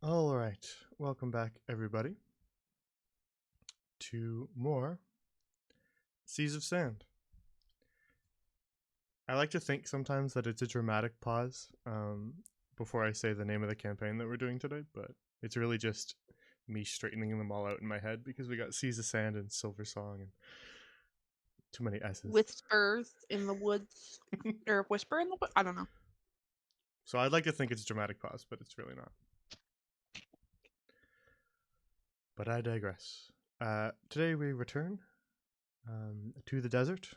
All right, welcome back, everybody, to more Seas of Sand. I like to think sometimes that it's a dramatic pause before I say the name of the campaign that we're doing today, but it's really just me straightening them all out in my head because we got Seas of Sand and Silver Song and too many S's. Whispers in the woods, or whisper in the woods. I don't know. So I'd like to think it's a dramatic pause, but it's really not. But I digress. Today we return to the desert.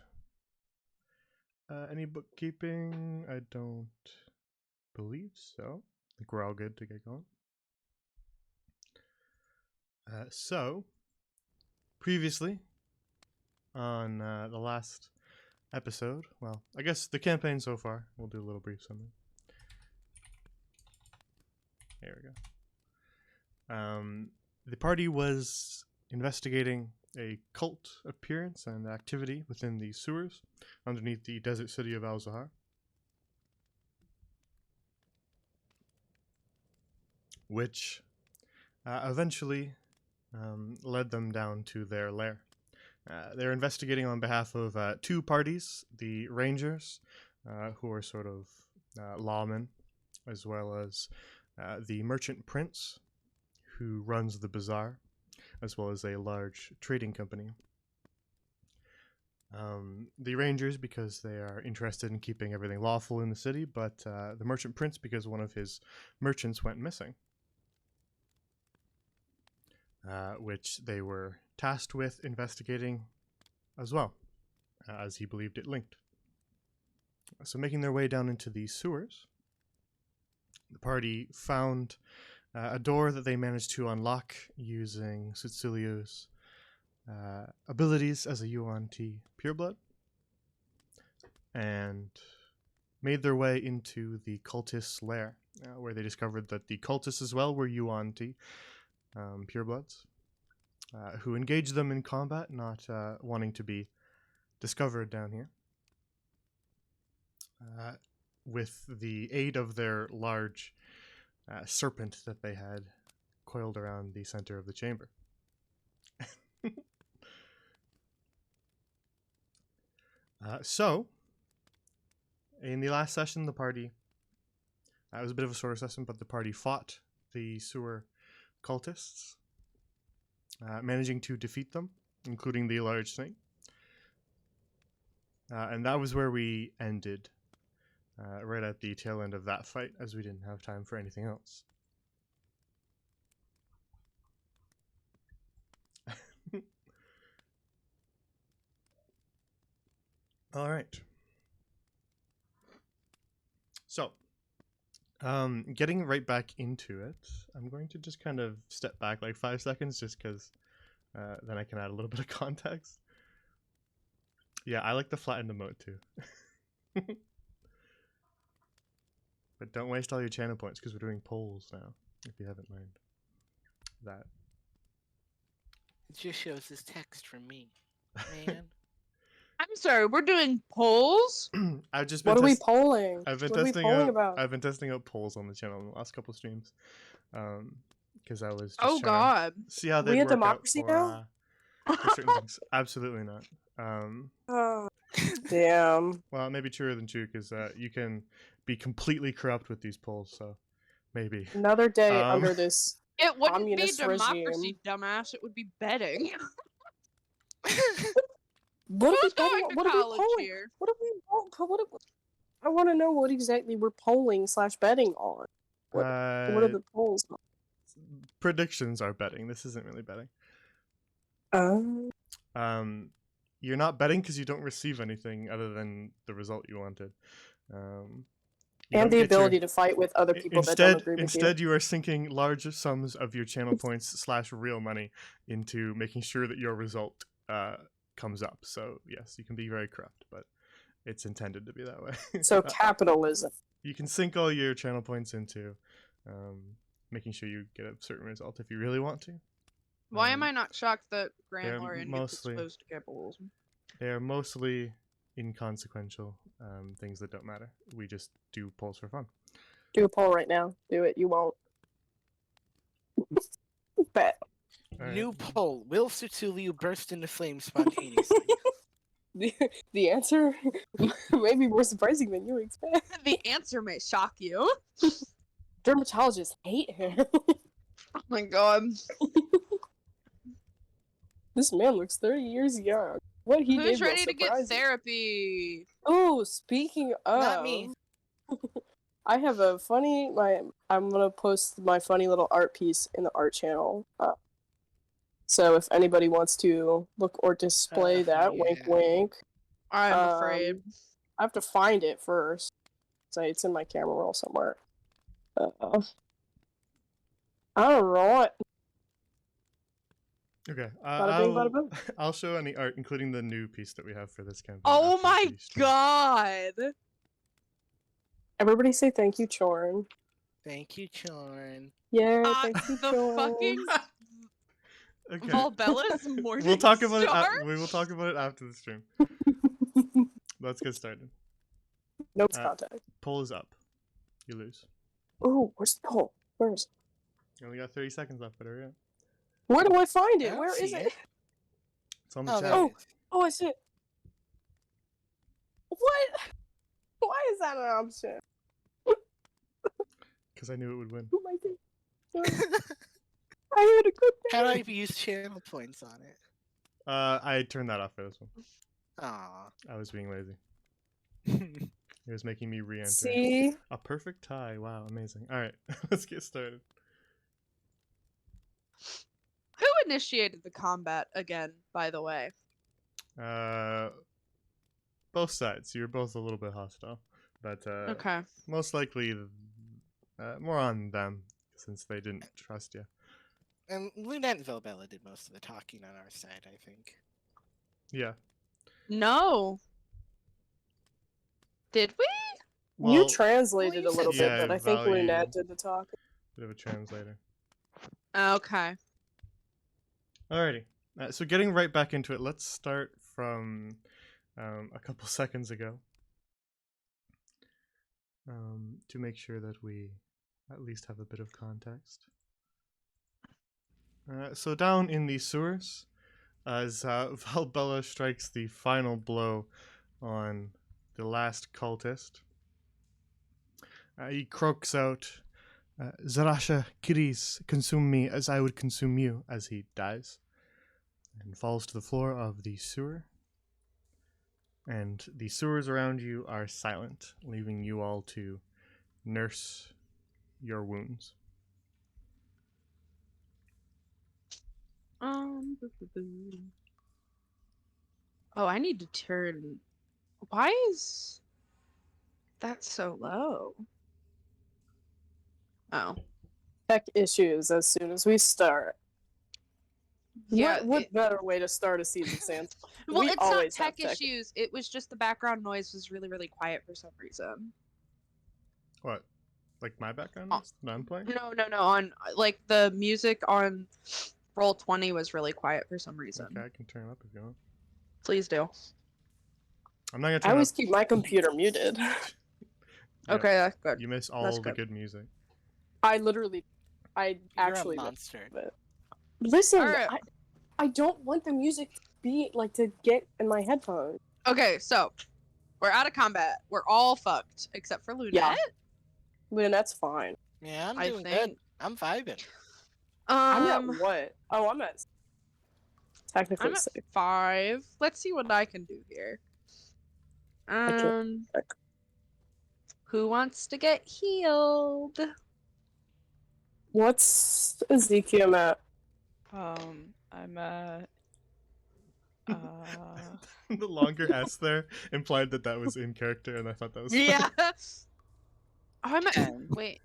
Any bookkeeping? I don't believe so. I think we're all good to get going. So, previously on the last episode, well, I guess the campaign so far, we'll do a little brief summary. There we go. The party was investigating a cult appearance and activity within the sewers underneath the desert city of Al-Zahar, which eventually led them down to their lair. They're investigating on behalf of two parties, the Rangers, who are sort of lawmen, as well as the Merchant Prince, who runs the bazaar, as well as a large trading company. The Rangers, because they are interested in keeping everything lawful in the city, but the Merchant Prince, because one of his merchants went missing, which they were tasked with investigating as well, as he believed it linked. So making their way down into the sewers, the party found a door that they managed to unlock using Cecilio's abilities as a Yuan-Ti pureblood, and made their way into the cultists' lair, where they discovered that the cultists as well were Yuan-Ti purebloods, who engaged them in combat, not wanting to be discovered down here. With the aid of their large serpent that they had coiled around the center of the chamber. So, in the last session, the party, it was a bit of a shorter session, but the party fought the sewer cultists, managing to defeat them, including the large snake. And that was where we ended, right at the tail end of that fight, as we didn't have time for anything else. All right. So, getting right back into it, I'm going to just kind of step back like 5 seconds just because then I can add a little bit of context. Yeah, I like the flattened emote too. But don't waste all your channel points because we're doing polls now, if you haven't learned that. It just shows this text from me, man. I'm sorry, we're doing polls? I've just been What are we polling? I've been What are we testing polling out about? I've been testing out polls on the channel in the last couple streams. Because I was just Oh trying God. to see how We they'd a work democracy out now? for certain things. Absolutely not. Oh, damn. Well, maybe truer than true because you can be completely corrupt with these polls. So maybe Another day Um, under this. It wouldn't be Communist democracy, regime. dumbass. It would be betting. What are we Who's betting going on? to What are we college polling? here? What are we? I want to know what exactly we're polling / betting on. What are the polls? predictions are betting. This isn't really betting. Um, You're not betting because you don't receive anything other than the result you wanted. You and don't the get ability to fight with other people that don't agree with Instead, you are sinking large sums of your channel points / real money into making sure that your result comes up. So yes, you can be very corrupt, but it's intended to be that way. So capitalism. You can sink all your channel points into making sure you get a certain result if you really want to. Why am I not shocked that Grand they're Lorian gets exposed to capitalism? They're mostly inconsequential things that don't matter. We just do polls for fun. Do a poll right now. Do it. You won't. All right. New poll: will Sertulio burst into flames spontaneously? The answer may be more surprising than you expect. The answer may shock you. Dermatologists hate him. Oh my god. This man looks 30 years young. What he Who's did will ready to get surprise you. therapy? Oh, speaking of, Not me. I have a funny. I'm gonna post my funny little art piece in the art channel. So if anybody wants to look or display that, wink, yeah. wink. I'm afraid. I have to find it first. So it's in my camera roll somewhere. All right. Okay. Bada bing, bada boom. I'll show any art, including the new piece that we have for this campaign. Oh after my the stream. god. Everybody say thank you, Chorn. Thank you, Chorn. Yeah, thank you, The Chorn. fucking Okay. Volbella's morning We'll talk about star? it. We will talk about it after the stream. Let's get started. Notes contact. Poll is up. You lose. Ooh, where's the poll? Where is it? You only got 30 seconds left, but hurry up. Where do I find I it? don't Where is see it? It's on the Oh, chat. there it is. Oh, I see it. What? Why is that an option? Because I knew it would win. Oh my god. I had a good day. How do I use channel points on it? I turned that off for this one. Aw. I was being lazy. It was making me re-enter. See? A perfect tie. Wow, amazing. All right, let's get started. Who initiated the combat again, by the way? Both sides. You're both a little bit hostile, but Okay. most likely more on them since they didn't trust you. And Lunette and Volbella did most of the talking on our side, I think. Yeah. No. Did we? You Well, translated you a little said bit, yeah, but I think value- Lunette did the talk. bit of a translator. Okay. Alrighty. So getting right back into it, let's start from a couple seconds ago to make sure that we at least have a bit of context. So down in the sewers, as Volbella strikes the final blow on the last cultist, he croaks out, Zarasha Kiris, consume me as I would consume you, as he dies, and falls to the floor of the sewer. And the sewers around you are silent, leaving you all to nurse your wounds. Oh, I need to turn. Why is that so low? Oh. Tech issues as soon as we start. Yeah. What better way to start a season, Sans? Well, we it's not always have tech issues. It was just the background noise was really, really quiet for some reason. What? Like my background Oh. noise that I'm playing? No. On like the music on Roll20 was really quiet for some reason. Okay, I can turn it up if you want. Please do. I'm not gonna I turn always up. keep my computer muted. Yeah, Okay, that's good. You miss all That's the good. good music. I You're actually a monster. listen. Alright. I don't want the music to be like to get in my headphones. Okay, so we're out of combat. We're all fucked except for Lunette. Yeah. Lunette's fine. Yeah, I'm I doing good. think. I'm vibing. I'm at what? Oh, I'm at technically I'm at 6. 5. Let's see what I can do here. can't check. Who wants to get healed? What's Ezekiel at? I'm at. The longer S there implied that that was in character, and I thought that was funny. Yeah. I'm at. 10. Wait.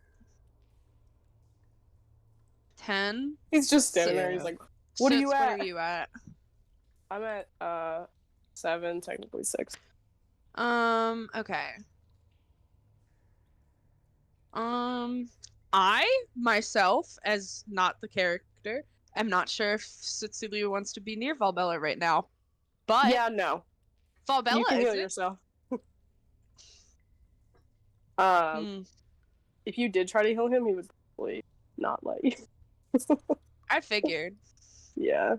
10. He's just standing there. He's Yeah. like, "What are you What at?" are you at? I'm at 7, technically 6. Okay. I myself, as not the character, am not sure if Cecilia wants to be near Volbella right now. But Yeah, no. Volbella You can heal isn't. yourself. Hmm. If you did try to heal him, he would probably not let you. I figured. Yeah.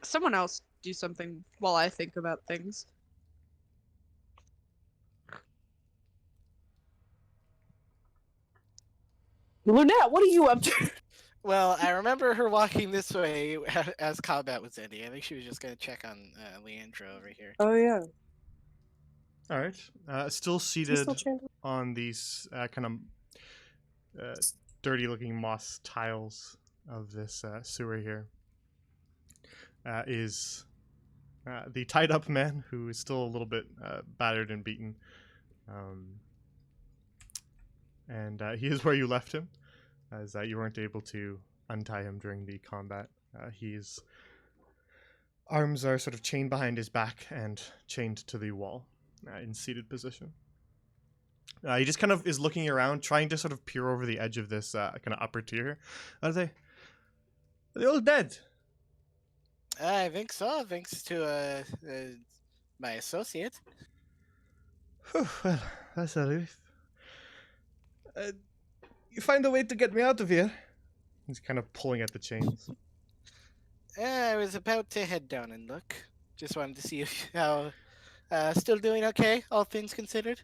Someone else do something while I think about things. Lynette, what are you up to? Well, I remember her walking this way as combat was ending. I think she was just gonna check on Leandra over here. Oh yeah. All right. Still Is he seated still chanting? on these kind of dirty-looking moss tiles of this sewer here is the tied-up man who is still a little bit battered and beaten, and he is where you left him, as you weren't able to untie him during the combat. His arms are sort of chained behind his back and chained to the wall in seated position. He just kind of is looking around, trying to sort of peer over the edge of this kind of upper tier. Are they all dead? I think so, thanks to my associate. Whew, well, that's a relief. You find a way to get me out of here? He's kind of pulling at the chains. I was about to head down and look. Just wanted to see if how still doing okay, all things considered.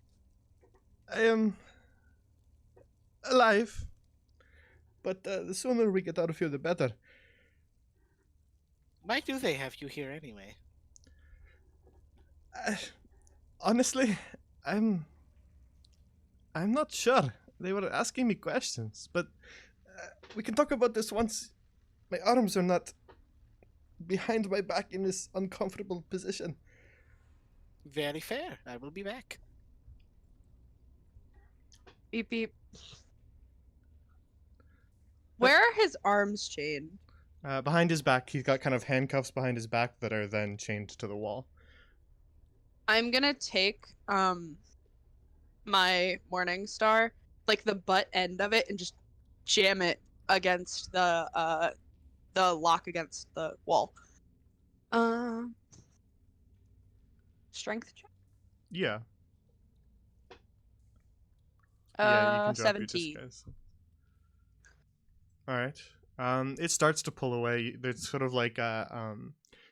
I am alive, but the sooner we get out of here, the better. Why do they have you here anyway? Honestly, I'm not sure. They were asking me questions, but we can talk about this once my arms are not behind my back in this uncomfortable position. Very fair. I will be back. Beep beep. Where are his arms chained? Behind his back, he's got kind of handcuffs behind his back that are then chained to the wall. I'm gonna take my Morning Star, like the butt end of it, and just jam it against the lock against the wall. Strength check. Yeah. Yeah, you can drop your 17. disguise. All right. It starts to pull away. It's sort of like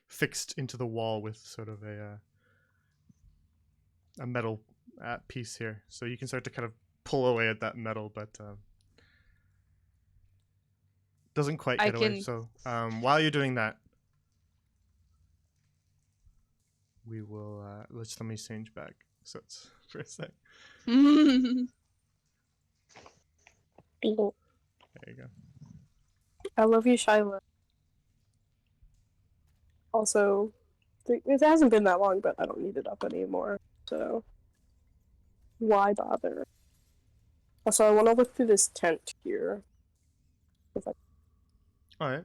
fixed into the wall with sort of a metal piece here, so you can start to kind of pull away at that metal, but doesn't quite get away. So while you're doing that, we will let me change back. So it's for a sec. There you go. I love you, Shiloh. Also, it hasn't been that long, but I don't need it up anymore, so why bother? Also, I want to look through this tent here. All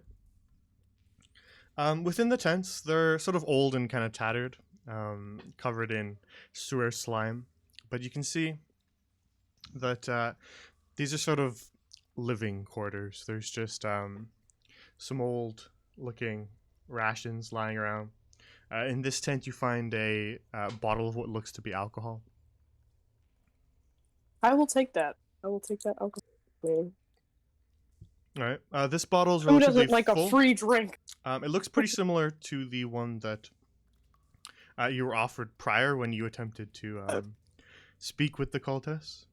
right. Within the tents, they're sort of old and kind of tattered, covered in sewer slime. But you can see that these are sort of living quarters. There's just some old-looking rations lying around. In this tent, you find a bottle of what looks to be alcohol. I will take that. I will take that alcohol. All right. This bottle is Who relatively doesn't like full. a free drink? It looks pretty similar to the one that you were offered prior when you attempted to speak with the cultists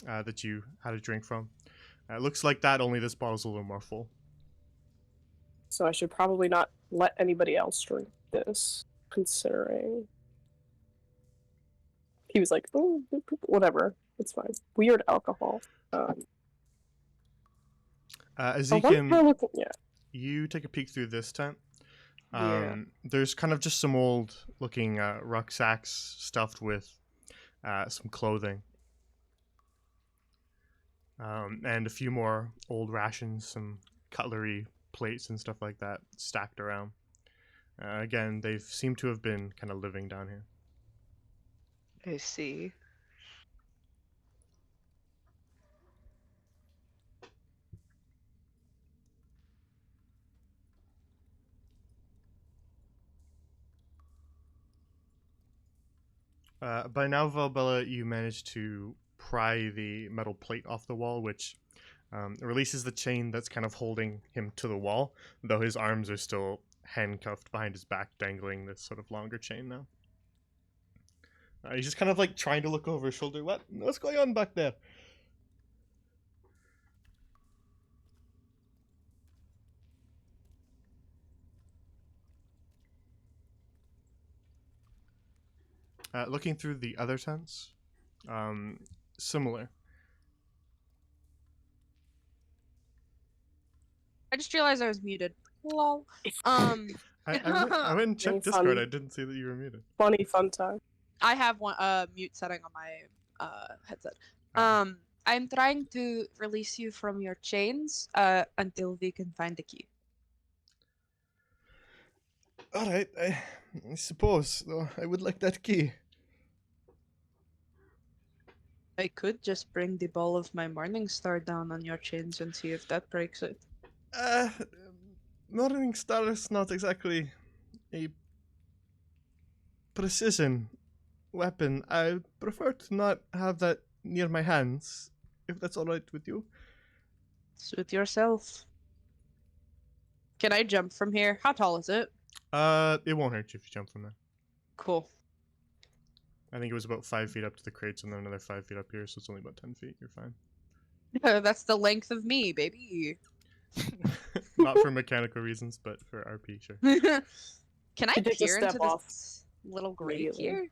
that you had a drink from. It looks like that, only this bottle's a little more full. So I should probably not let anybody else drink this, considering he was like, oh, whatever, it's fine. Weird alcohol. Ezekiel, Yeah. you take a peek through this tent. Yeah. There's kind of just some old looking rucksacks stuffed with some clothing. And a few more old rations, some cutlery, plates, and stuff like that stacked around. Again, they seem to have been kind of living down here. I see. By now, Valbella, you managed to pry the metal plate off the wall, which releases the chain that's kind of holding him to the wall, though his arms are still handcuffed behind his back, dangling this sort of longer chain now. He's just kind of like trying to look over his shoulder. What's going on back there? Looking through the other tents, similar. I just realized I was muted. Lol. I went and checked Being Discord. fun. I didn't see that you were muted. Funny fun time. I have one mute setting on my headset. Ah. I'm trying to release you from your chains until we can find the key. All right, I suppose, though I would like that key. I could just bring the ball of my morning star down on your chains and see if that breaks it. Morning Star is not exactly a precision weapon. I prefer to not have that near my hands, if that's all right with you. Suit yourself. Can I jump from here? How tall is it? It won't hurt you if you jump from there. Cool. I think it was about 5 feet up to the crates and then another 5 feet up here, so it's only about 10 feet. You're fine. That's the length of me, baby. Not for mechanical reasons, but for RP, sure. Can I Could take a peer into step off this little grate immediately. here?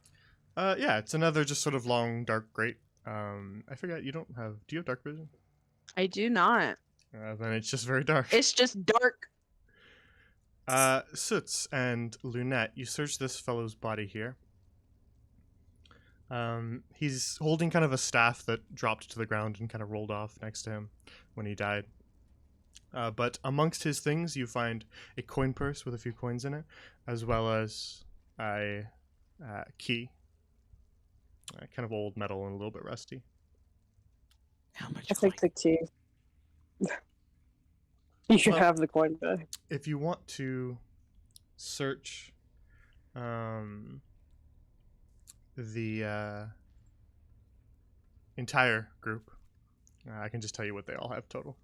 Yeah, it's another just sort of long, dark grate. I forget, you don't have... Do you have dark vision? I do not. Then it's just very dark. It's just dark. Sootz and Lunette, you search this fellow's body here. He's holding kind of a staff that dropped to the ground and kind of rolled off next to him when he died. But amongst his things, you find a coin purse with a few coins in it, as well as a key. Kind of old metal and a little bit rusty. How much? I think the key. You can have the coin back. If you want to search the entire group, I can just tell you what they all have total,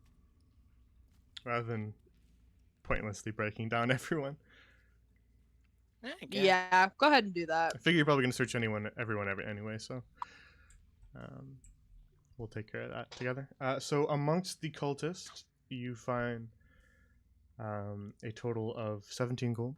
rather than pointlessly breaking down everyone. Yeah, go ahead and do that. I figure you're probably gonna search everyone anyway, so we'll take care of that together. So amongst the cultists, you find a total of 17 gold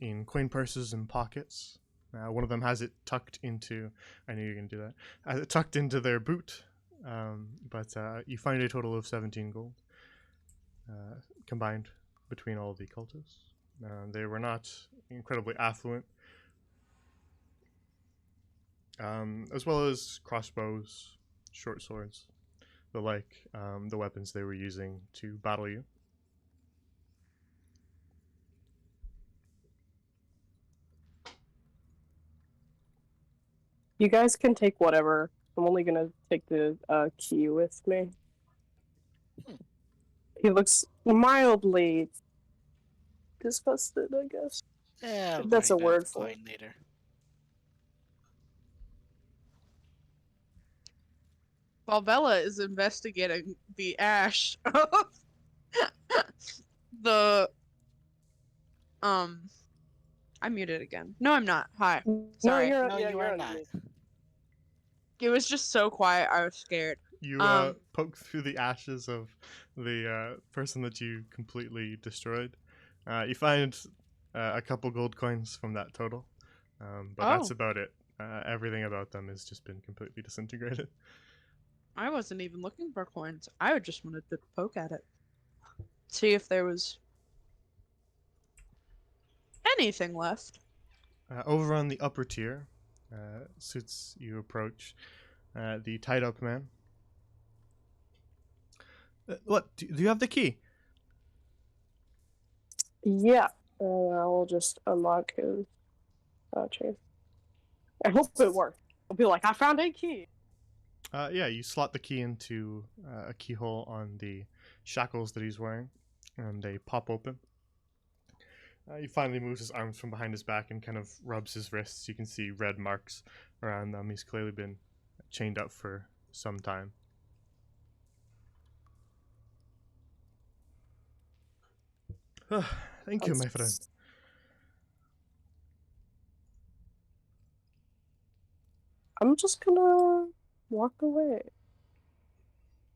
in coin purses and pockets. One of them has it tucked into. I knew you were gonna do that. Has it tucked into their boot, but you find a total of 17 gold combined between all the cultists. They were not incredibly affluent, as well as crossbows, short swords, the like, the weapons they were using to battle you. You guys can take whatever. I'm only gonna take the key with me. He looks mildly disgusted, I guess. Yeah, I'll That's buy a that word for coin later. While Bella is investigating the ash of the I'm muted again. No, I'm not. Hi. Sorry. No, No, yeah, you you're are on not. mute. It was just so quiet. I was scared. You poke through the ashes of the person that you completely destroyed. You find a couple gold coins from that total, but that's Oh. about it. Everything about them has just been completely disintegrated. I wasn't even looking for coins. I just wanted to poke at it. See if there was anything left. Over on the upper tier, Suits, you approach the tied up man. What? Do you have the key? Yeah, I will just unlock his chain. I hope it works. I'll be like, I found a key. Yeah, you slot the key into a keyhole on the shackles that he's wearing, and they pop open. He finally moves his arms from behind his back and kind of rubs his wrists. You can see red marks around them. He's clearly been chained up for some time. Thank you, my friend. I'm just gonna walk away.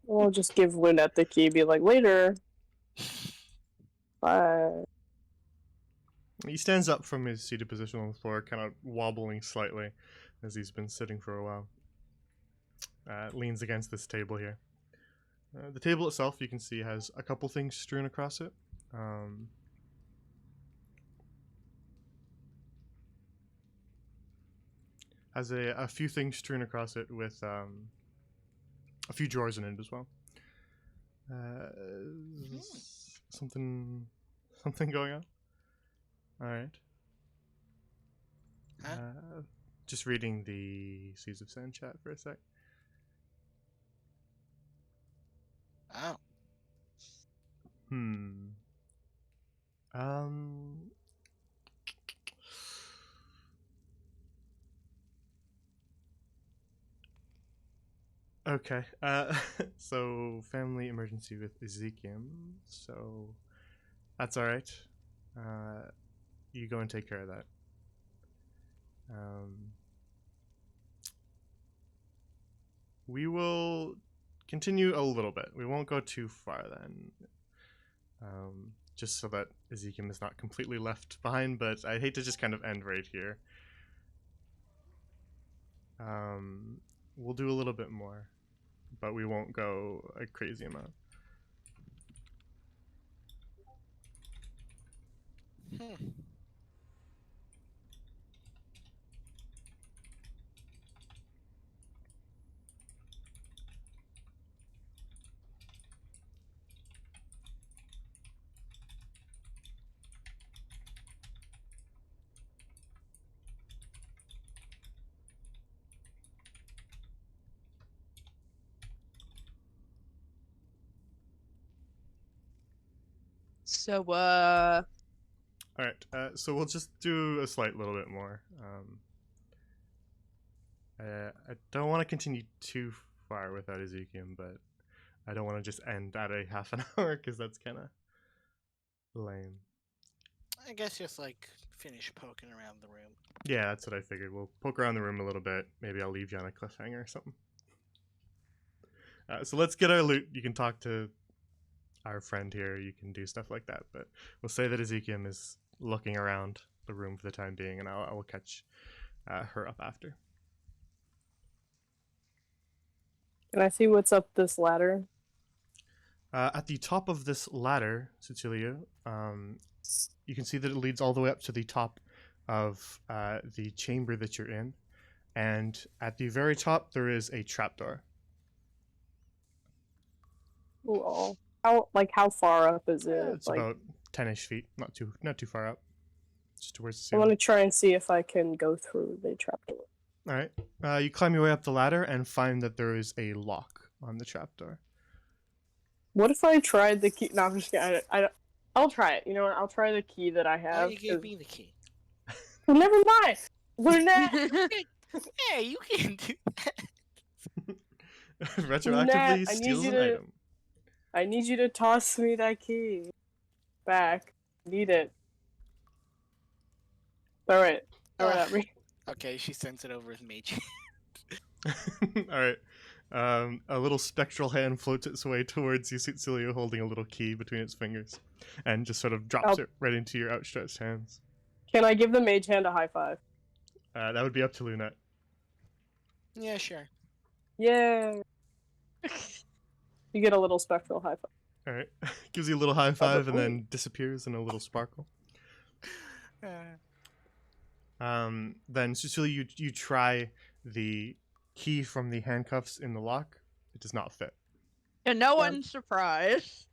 We'll just give Lynette the key, be like, later. Bye. He stands up from his seated position on the floor, kind of wobbling slightly as he's been sitting for a while. Leans against this table here. The table itself, you can see, has a couple things strewn across it. Has a few things strewn across it with a few drawers in it as well. Something going on? Alright. Huh? Just reading the Seas of Sand chat for a sec. Oh. Okay. So family emergency with Ezekiel. So that's all right. You go and take care of that. We will continue a little bit. We won't go too far then. Just so that Ezekiel is not completely left behind, but I hate to just kind of end right here. We'll do a little bit more, but we won't go a crazy amount. So, All right. So we'll just do a slight little bit more. I don't want to continue too far without Ezekiel, but I don't want to just end at a half an hour because that's kind of lame. I guess just like finish poking around the room. Yeah, that's what I figured. We'll poke around the room a little bit. Maybe I'll leave you on a cliffhanger or something. So let's get our loot. You can talk to our friend here. You can do stuff like that. But we'll say that Ezekiel is looking around the room for the time being, and I will catch her up after. Can I see what's up this ladder? At the top of this ladder, Cecilia, you can see that it leads all the way up to the top of the chamber that you're in. And at the very top, there is a trapdoor. Ooh, how far up is it? It's about 10-ish feet, not too far up. Just towards the I ceiling. want to try and see if I can go through the trapdoor. All right. You climb your way up the ladder and find that there is a lock on the trapdoor. What if I tried the key? No, I'm just kidding. I'll try it. You know what? I'll try the key that I Why have. you gave me the key? Well, never mind. Lynette! Hey, you can do that. Retroactively Nat, I need steals you an to- item. I need you to toss me that key. Back. Need it. Throw it. Throw it at me. Okay, she sends it over as mage. All right. A little spectral hand floats its way towards you, Cecilia, holding a little key between its fingers, and just sort of drops it right into your outstretched hands. Can I give the mage hand a high five? That would be up to Lunette. Yeah, sure. Yay! You get a little spectral high five. All right. Gives you a little high five and then disappears in a little sparkle. Then Cecilia, you try the key from the handcuffs in the lock. It does not fit. and no one's surprised.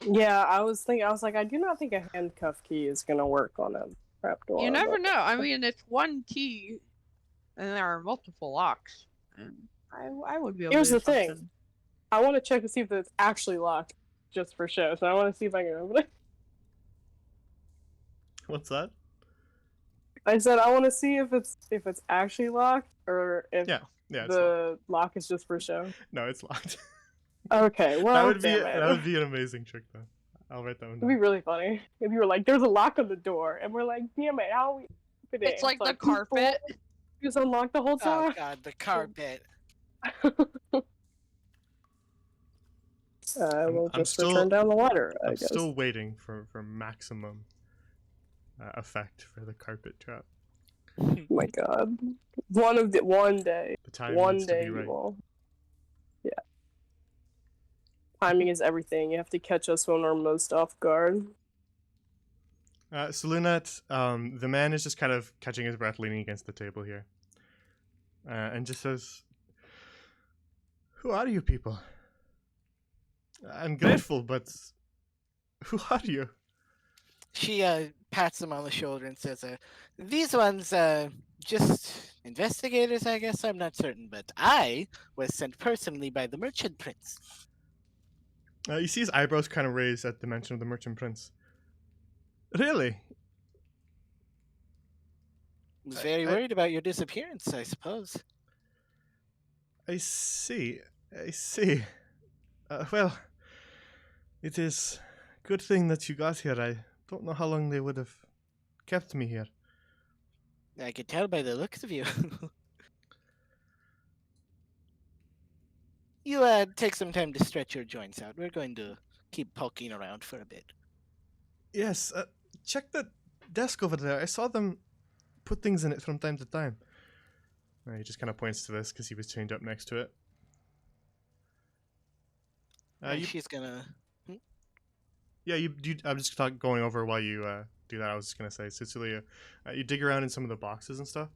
Yeah, I was like, I do not think a handcuff key is gonna work on a trapdoor. You never but- know. I mean, it's one key, and there are multiple locks. And I would be able Here's to do the thing. something. I want to check to see if it's actually locked, just for show. So I want to see if I can open it. What's that? I said I want to see if it's actually locked or if Yeah, it's locked. the lock is just for show. No, it's locked. Okay, that well, would be damn it. that would be an amazing trick though. I'll write that one It'd be down. really funny if you were like, "There's a lock on the door," and we're like, "Damn it, how we open it?" It's like the "Fool, carpet. it was unlocked the whole Oh time." god, the carpet. We'll I'm just still- return down the ladder, I I'm guess. still waiting for maximum effect for the carpet trap. Oh my god. One day. The time One needs to day be you right. will. Yeah. Timing is everything. You have to catch us when we're most off guard. So Lunette, the man is just kind of catching his breath, leaning against the table here, and just says, "Who are you people? I'm grateful, but who are you?" She pats him on the shoulder and says, "These ones, just investigators, I guess. I'm not certain, but I was sent personally by the Merchant Prince." You see his eyebrows kind of raise at the mention of the Merchant Prince. Really? Was very worried about your disappearance, I suppose. I see. I see. Well, it is good thing that you got here. I don't know how long they would have kept me here. I could tell by the looks of you. You take some time to stretch your joints out. We're going to keep poking around for a bit. Yes, check that desk over there. I saw them put things in it from time to time. He just kind of points to this because he was chained up next to it. And she's gonna. Yeah, I'm just going over while you do that. I was just gonna say, Cecilia, you dig around in some of the boxes and stuff.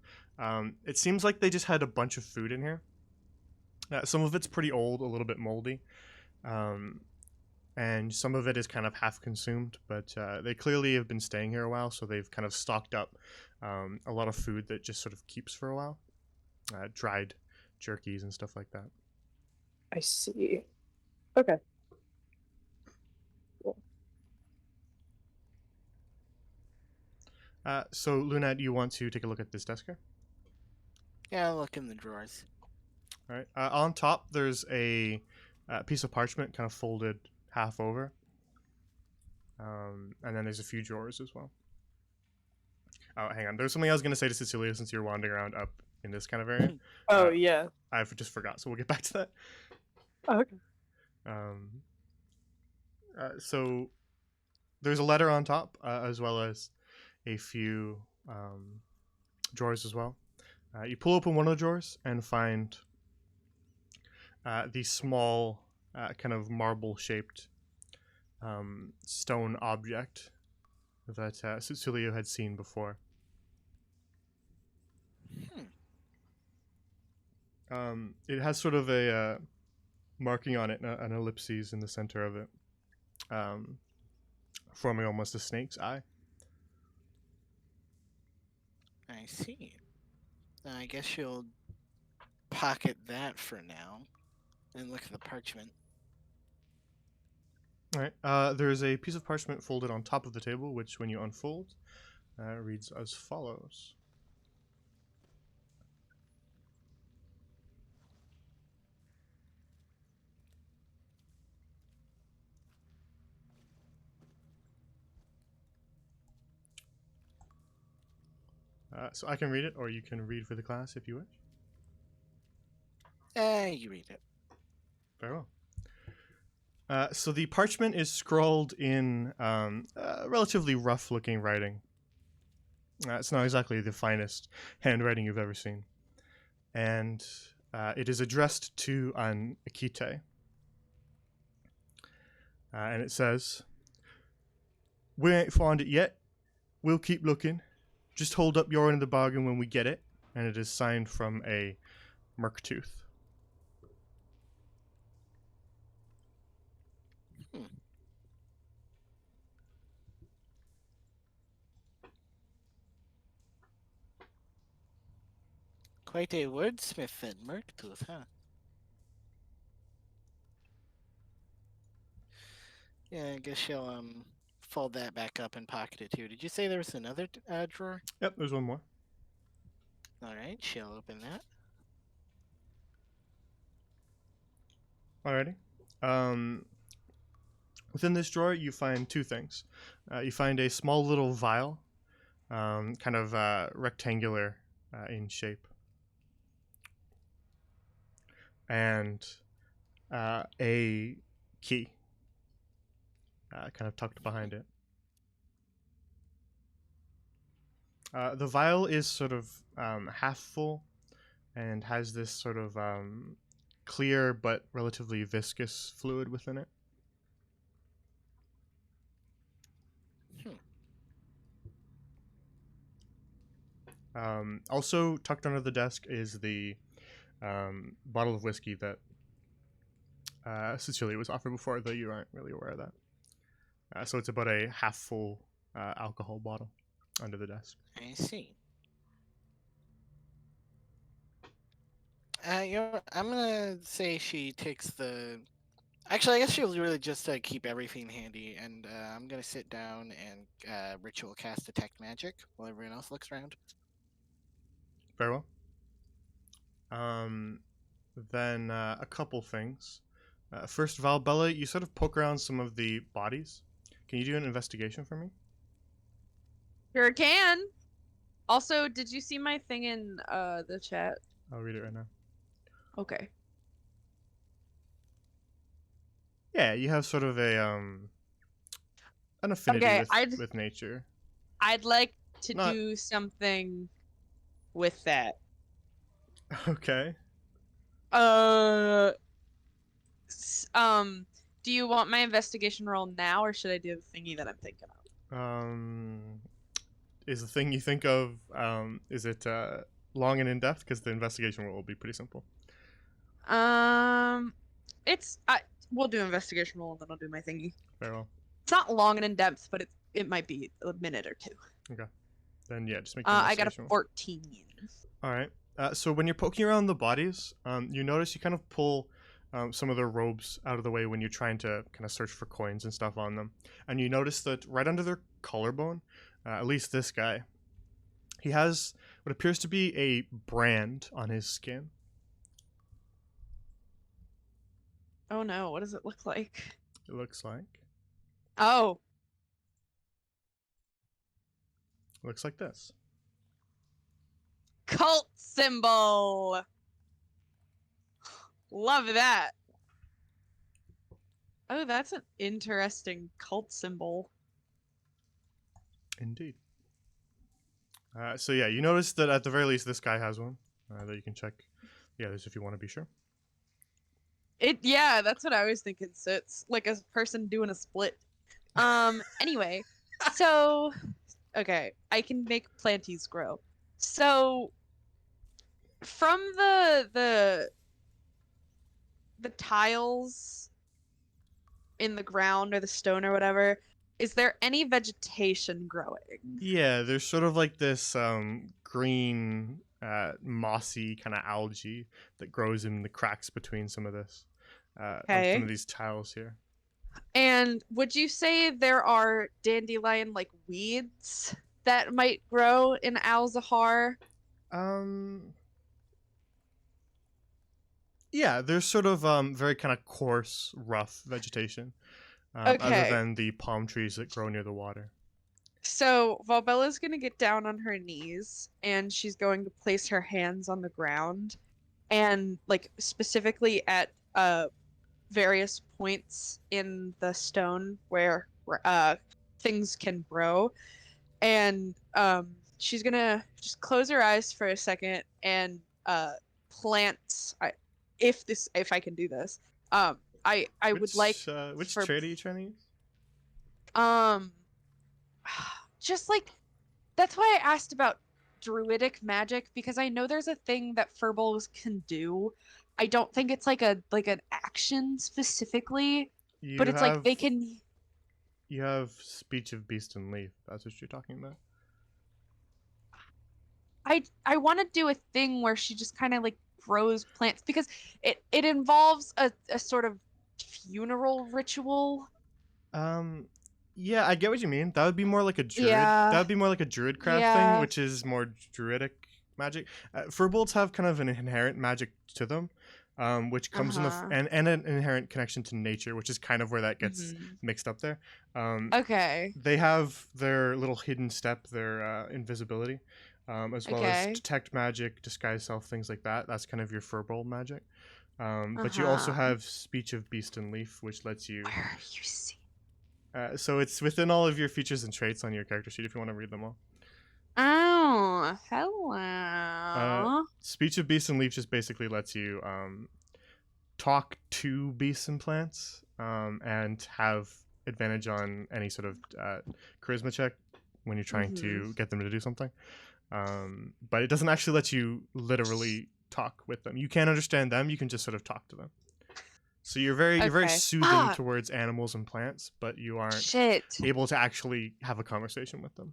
It seems like they just had a bunch of food in here. Some of it's pretty old, a little bit moldy, and some of it is kind of half consumed. But they clearly have been staying here a while, so they've kind of stocked up a lot of food that just sort of keeps for a while. Dried jerkies and stuff like that. I see. Okay. So, Lunette, you want to take a look at this desk here? Yeah, I'll look in the drawers. All right. On top, there's a piece of parchment kind of folded half over. And then there's a few drawers as well. Oh, hang on. There's something I was going to say to Cecilia since you're wandering around up in this kind of area. Oh, yeah. I just forgot, so we'll get back to that. Oh, okay. So there's a letter on top, as well as a few drawers as well. You pull open one of the drawers and find the small, kind of marble-shaped stone object that Cecilio had seen before. It has sort of a marking on it, an ellipses in the center of it, forming almost a snake's eye. I see. I guess she'll pocket that for now and look at the parchment. All right. There's a piece of parchment folded on top of the table, which, when you unfold, reads as follows. So I can read it, or you can read for the class if you wish. You read it. Very well. So the parchment is scrawled in relatively rough-looking writing. It's not exactly the finest handwriting you've ever seen. And it is addressed to an Akite. And it says, "We ain't found it yet. We'll keep looking. Just hold up your end of the bargain when we get it." And it is signed from a Merktooth. Quite a wordsmith at Merktooth, huh? Yeah, I guess she'll fold that back up and pocket it too. Did you say there was another drawer? Yep, there's one more. All right, she'll open that. Alrighty. Within this drawer, you find two things. You find a small little vial, kind of rectangular in shape, and a key, kind of tucked behind it. The vial is sort of half full and has this sort of clear but relatively viscous fluid within it. Also tucked under the desk is the bottle of whiskey that Cecilia was offered before, though you aren't really aware of that. So it's about a half full alcohol bottle under the desk. I see. I'm gonna say she takes the. Actually, I guess she'll really just keep everything handy, and I'm gonna sit down and ritual cast detect magic while everyone else looks around. Very well. Then a couple things. First, Valbella, you sort of poke around some of the bodies. Can you do an investigation for me? Sure can. Also, did you see my thing in the chat? I'll read it right now. Okay. Yeah, you have sort of a an affinity Okay, with nature. I'd like to Not- do something with that. Okay. Do you want my investigation roll now, or should I do the thingy that I'm thinking of? Is the thing you think of is it long and in depth? Because the investigation roll will be pretty simple. We'll do investigation roll and then I'll do my thingy. Very well. It's not long and in depth, but it might be a minute or two. Then yeah, just make. The I got a investigation roll. 14. All right. So when you're poking around the bodies, you notice you kind of pull some of their robes out of the way when you're trying to kind of search for coins and stuff on them. And you notice that right under their collarbone, at least this guy, he has what appears to be a brand on his skin. Oh no, what does it look like? It looks like. Oh, Looks like this. cult symbol. Love that. Oh, that's an interesting cult symbol. Indeed. So yeah, you notice that at the very least this guy has one that you can check the others if you want to be sure. Yeah, that's what I was thinking. So it's like a person doing a split. Anyway, so okay, I can make planties grow. So from the tiles in the ground or the stone or whatever, is there any vegetation growing? Yeah, there's sort of like this green, mossy kind of algae that grows in the cracks between some of this, of Okay. some of these tiles here. And would you say there are dandelion like weeds that might grow in Al-Zahar? Yeah, there's sort of very kind of coarse, rough vegetation, other Okay. than the palm trees that grow near the water. So Valbella's gonna get down on her knees and she's going to place her hands on the ground and like specifically at various points in the stone where things can grow. And she's gonna just close her eyes for a second and plant if I can do this. I would like Which for- trait are you trying to use? Just like that's why I asked about druidic magic, because I know there's a thing that furballs can do. I don't think it's like an action specifically, but it's like they can. You have speech of beast and leaf. That's what you're talking about. I want to do a thing where she just kind of like grows plants, because it involves a sort of funeral ritual. Yeah, I get what you mean. That would be more like a druid. Yeah. That would be more like a druid craft thing, Yeah. which is more druidic magic. Furbolgs have kind of an inherent magic to them, which comes Uh-huh. and an inherent connection to nature, which is kind of where that gets Mhm. mixed up there. Okay. They have their little hidden step, their invisibility, as well as Okay. detect magic, disguise self, things like that. That's kind of your Furbolg magic. But you also Uh-huh. have speech of beast and leaf, which lets you. Where are you seeing? So it's within all of your features and traits on your character sheet if you want to read them all. Oh, hello. Speech of beast and leaf just basically lets you talk to beasts and plants and have advantage on any sort of charisma check when you're trying to get them to do something. But it doesn't actually let you literally talk with them. You can't understand them. You can just sort of talk to them. So you're very Okay. soothing Fuck. towards animals and plants, but you aren't Shit. able to actually have a conversation with them.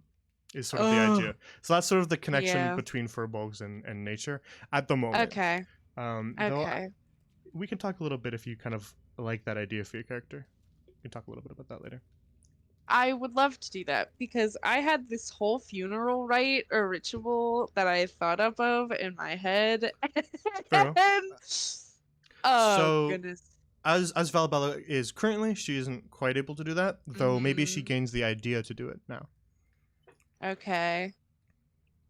Is sort of the Ugh. idea. So that's sort of the connection Yeah. between Furbolgs and nature at the moment. Okay. Though Okay. we can talk a little bit if you kind of like that idea for your character. We can talk a little bit about that later. I would love to do that because I had this whole funeral rite or ritual that I thought up of in my head. Fair enough. And- oh So- goodness. As Valbella is currently, she isn't quite able to do that, though maybe she Mhm. gains the idea to do it now. Okay.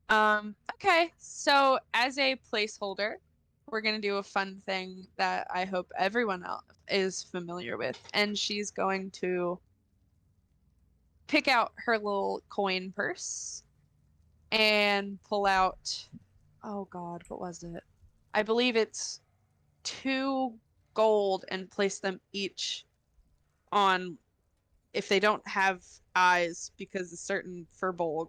Okay. So as a placeholder, we're gonna do a fun thing that I hope everyone else is familiar with, and she's going to pick out her little coin purse and pull out, oh God, what was it? I believe it's 2 gold and place them each on if they don't have eyes because a certain Furbolg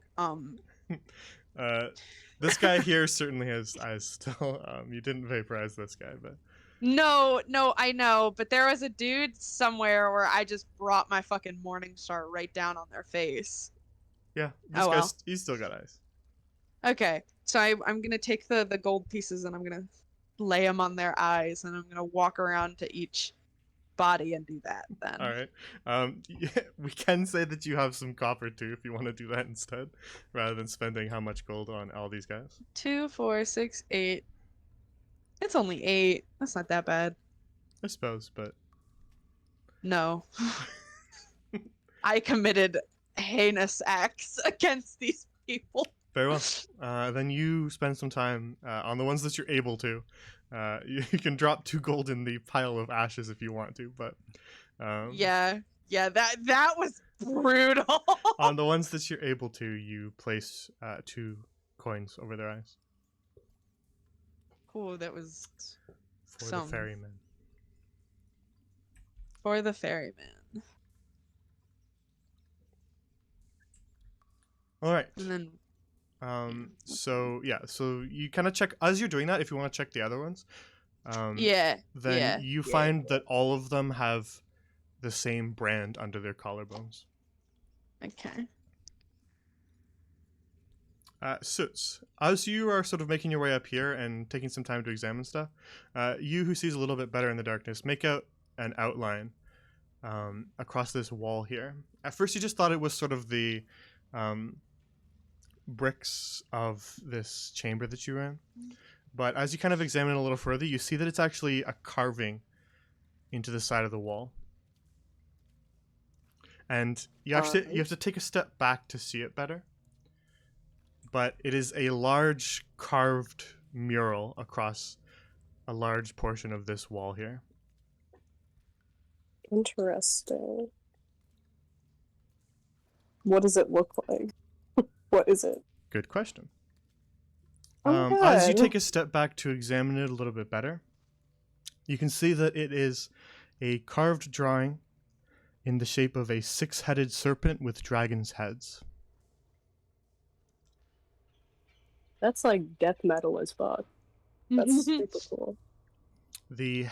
This guy here certainly has eyes still. You didn't vaporize this guy, but no, I know, but there was a dude somewhere where I just brought my fucking morning star right down on their face. yeah, this Oh, guy's well. he's still got eyes. Okay, so I'm gonna take the gold pieces and I'm gonna lay them on their eyes, and I'm gonna walk around to each body and do that then. All right. Yeah, we can say that you have some copper too, if you want to do that instead, rather than spending how much gold on all these guys. 2, 4, 6, 8. It's only 8. That's not that bad. I suppose, but No. I committed heinous acts against these people. very well. Then you spend some time on the ones that you're able to. You can drop 2 gold in the pile of ashes if you want to, but Yeah, that was brutal. on the ones that you're able to, you place 2 coins over their eyes Oh, that was for the Some. ferryman. for the ferryman. All right. And then So yeah, so you kind of check as you're doing that. If you want to check the other ones, yeah, then yeah, you yeah. find that all of them have the same brand under their collarbones. Okay. Suits. As you are sort of making your way up here and taking some time to examine stuff, you who sees a little bit better in the darkness make out an outline across this wall here. At first, you just thought it was sort of the bricks of this chamber that you were in, but as you kind of examine it a little further, you see that it's actually a carving into the side of the wall. And you actually you have to take a step back to see it better. But it is a large carved mural across a large portion of this wall here. Interesting. What does it look like? What is it? Good question. Oh, As you good. take a step back to examine it a little bit better, you can see that it is a carved drawing in the shape of a 6-headed serpent with dragon's heads. That's like death metal as fuck. That's super cool. The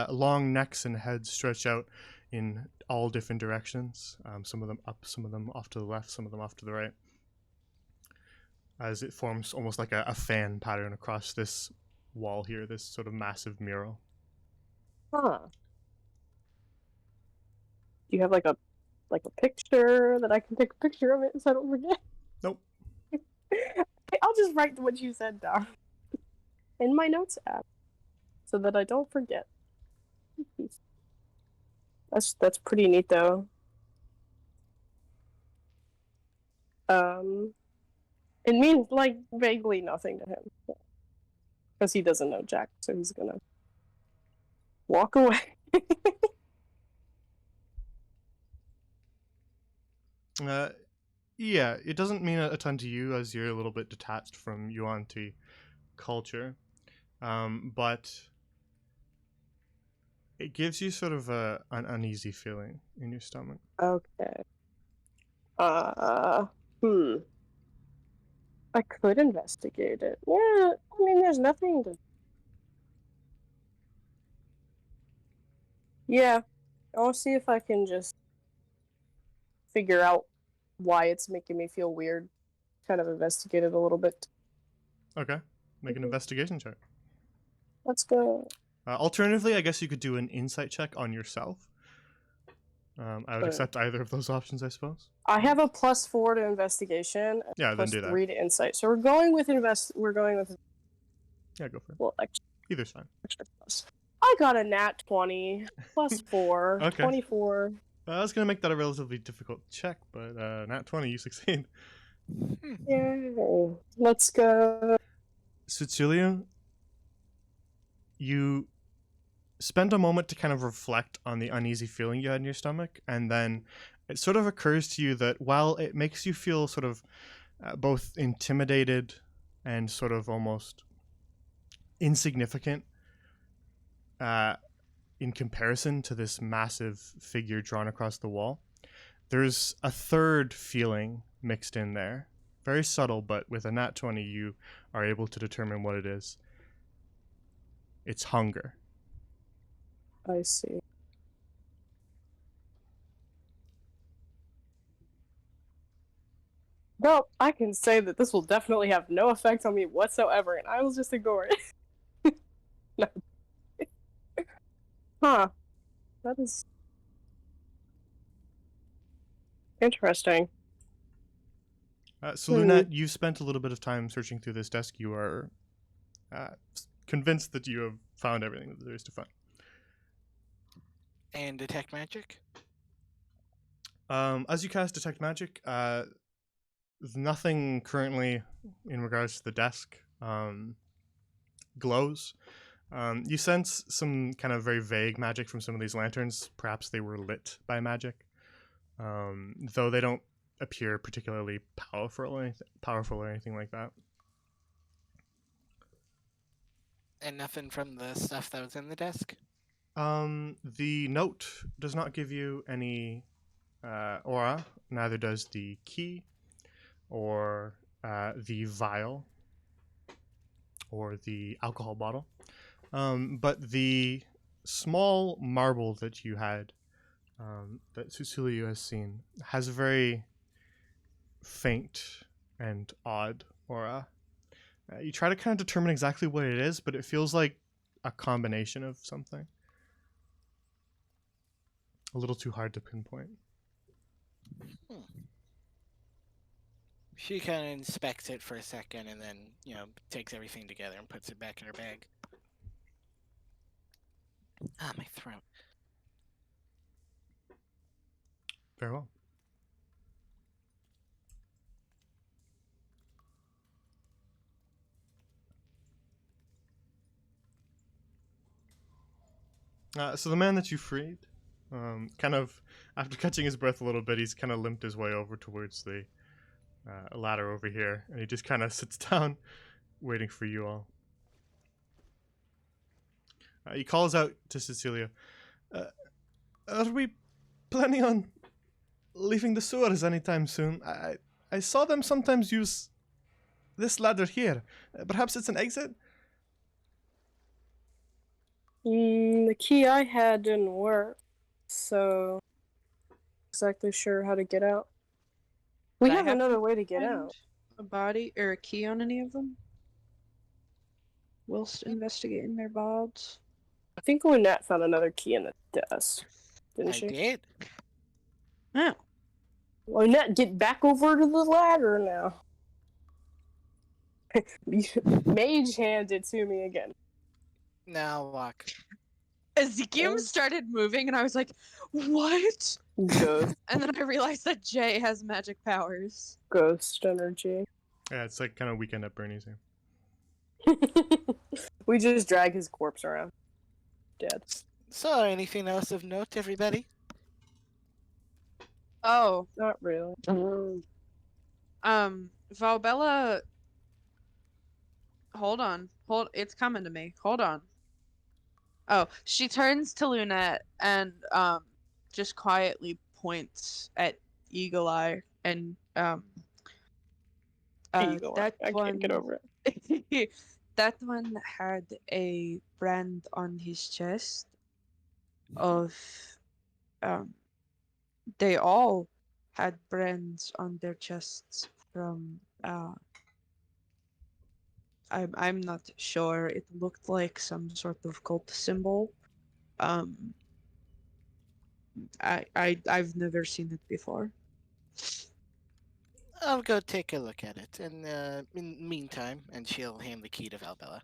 long necks and heads stretch out in all different directions. Some of them up, some of them off to the left, some of them off to the right. As it forms almost like a fan pattern across this wall here, this sort of massive mural. Huh. Do you have like a like a picture that I can take a picture of it so I don't forget? Nope. I'll just write what you said down in my notes app so that I don't forget. That's pretty neat though. It means like vaguely nothing to him because he doesn't know Jack, so he's gonna walk away. Yeah, it doesn't mean a ton to you as you're a little bit detached from Yuan-Ti culture, but it gives you sort of an uneasy feeling in your stomach. Okay. I could investigate it. Yeah, I mean, there's nothing to. Yeah, I'll see if I can just figure out why it's making me feel weird. Kind of investigate it a little bit. Okay, make an investigation check. Let's go. Alternatively, I guess you could do an insight check on yourself. I would accept either of those options, I suppose. I have a +4 to investigation. And Yeah, then do that. +3 to insight. So we're going with We're going with. Yeah, go for it. Well, Either's fine. extra plus. I got a nat 20 +4. Okay. 24. I was gonna make that a relatively difficult check, but nat 20, you succeed. Yay. Let's go. Cecilia, you spend a moment to kind of reflect on the uneasy feeling you had in your stomach, and then it sort of occurs to you that while it makes you feel sort of both intimidated and sort of almost insignificant in comparison to this massive figure drawn across the wall, there's a third feeling mixed in there. Very subtle, but with a nat 20, you are able to determine what it is. It's hunger. I see. Well, I can say that this will definitely have no effect on me whatsoever, and I will just ignore it. No. Huh. That is interesting. So, Lunette, you've spent a little bit of time searching through this desk. You are convinced that you have found everything that there is to find. And detect magic? As you cast Detect Magic, there's nothing currently in regards to the desk glows. You sense some kind of very vague magic from some of these lanterns. Perhaps they were lit by magic, though they don't appear particularly powerful or anything like that. And nothing from the stuff that was in the desk? The note does not give you any aura, neither does the key or the vial or the alcohol bottle. But the small marble that you had, that Cecilia has seen, has a very faint and odd aura. You try to kind of determine exactly what it is, but it feels like a combination of something. A little too hard to pinpoint. She kind of inspects it for a second and then, takes everything together and puts it back in her bag. Ah, my throat. Very well. So the man that you freed, kind of, after catching his breath a little bit, he's kind of limped his way over towards the ladder over here, and he just kind of sits down, waiting for you all. He calls out to Cecilia, are we planning on leaving the sewers anytime soon? I saw them sometimes use this ladder here. Perhaps it's an exit? The key I had didn't work, so exactly sure how to get out. We I have haven't another way to get Find out. a body or a key on any of them? Whilst investigating their bods. I think Lynette found another key in the desk, didn't I she? did. Oh. Lynette, get back over to the ladder now. Mage hand it to me again. Now walk. Ezekiel Oh. started moving, and I was like, "What?" Ghost, And then I realized that Jay has magic powers. ghost energy. Yeah, it's like kind of Weekend at Bernie's here. We just drag his corpse around. Dead. So, anything else of note, everybody? Oh, Not really. Valbella. Hold on. It's coming to me. Hold on. Oh, she turns to Lunette and just quietly points at Eagle Eye and Eagle eye. that I can't get one over it. that one had a brand on his chest of um they all had brands on their chests from I'm not sure. It looked like some sort of cult symbol. Um I've never seen it before. I'll go take a look at it. And in the meantime, and she'll hand the key to Valbella.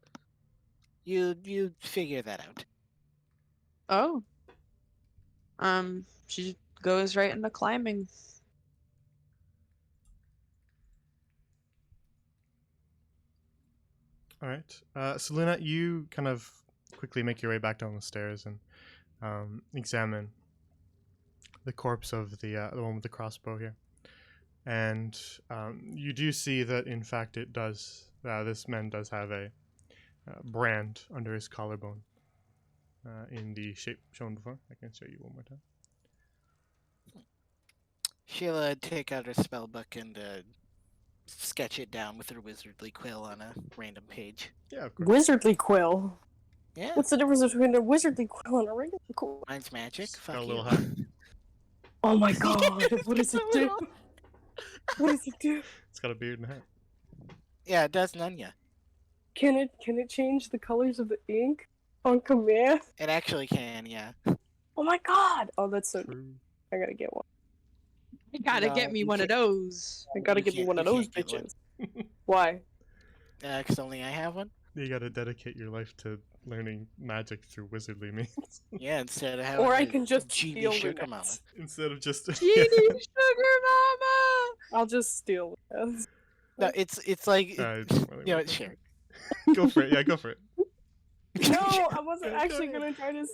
You figure that out. Oh. She goes right into climbing. All right. So Luna, you kind of quickly make your way back down the stairs and examine the corpse of the one with the crossbow here, and you do see that in fact it does. This man does have a brand under his collarbone in the shape shown before. I can show you one more time. She'll take out her spell book and sketch it down with her wizardly quill on a random page. Yeah, of course. Wizardly quill. Yeah, What's the difference between a wizardly quill and a regular quill? mine's magic. It's Fuck got a you. little hat. Oh my god, what does it do? What does it do? It's got a beard and a hat. Yeah, it does Nunya. Can it change the colors of the ink on command? It actually can, yeah. Oh my god! Oh, that's so. True. I gotta get one. You gotta No, get me you one of can't- those. I gotta You get me can't- one of you those can't get one. bitches. Why? Because only I have one. You gotta dedicate your life to learning magic through wizardly means Yeah, instead of having Or I a can just genie steal sugar Lunette's. mama. instead of just. Genie Sugar Mama! I'll just steal it. No, it's like I don't really you know, want that. sure. Go for it. Yeah, go for it. No, I wasn't Go actually ahead. gonna try to.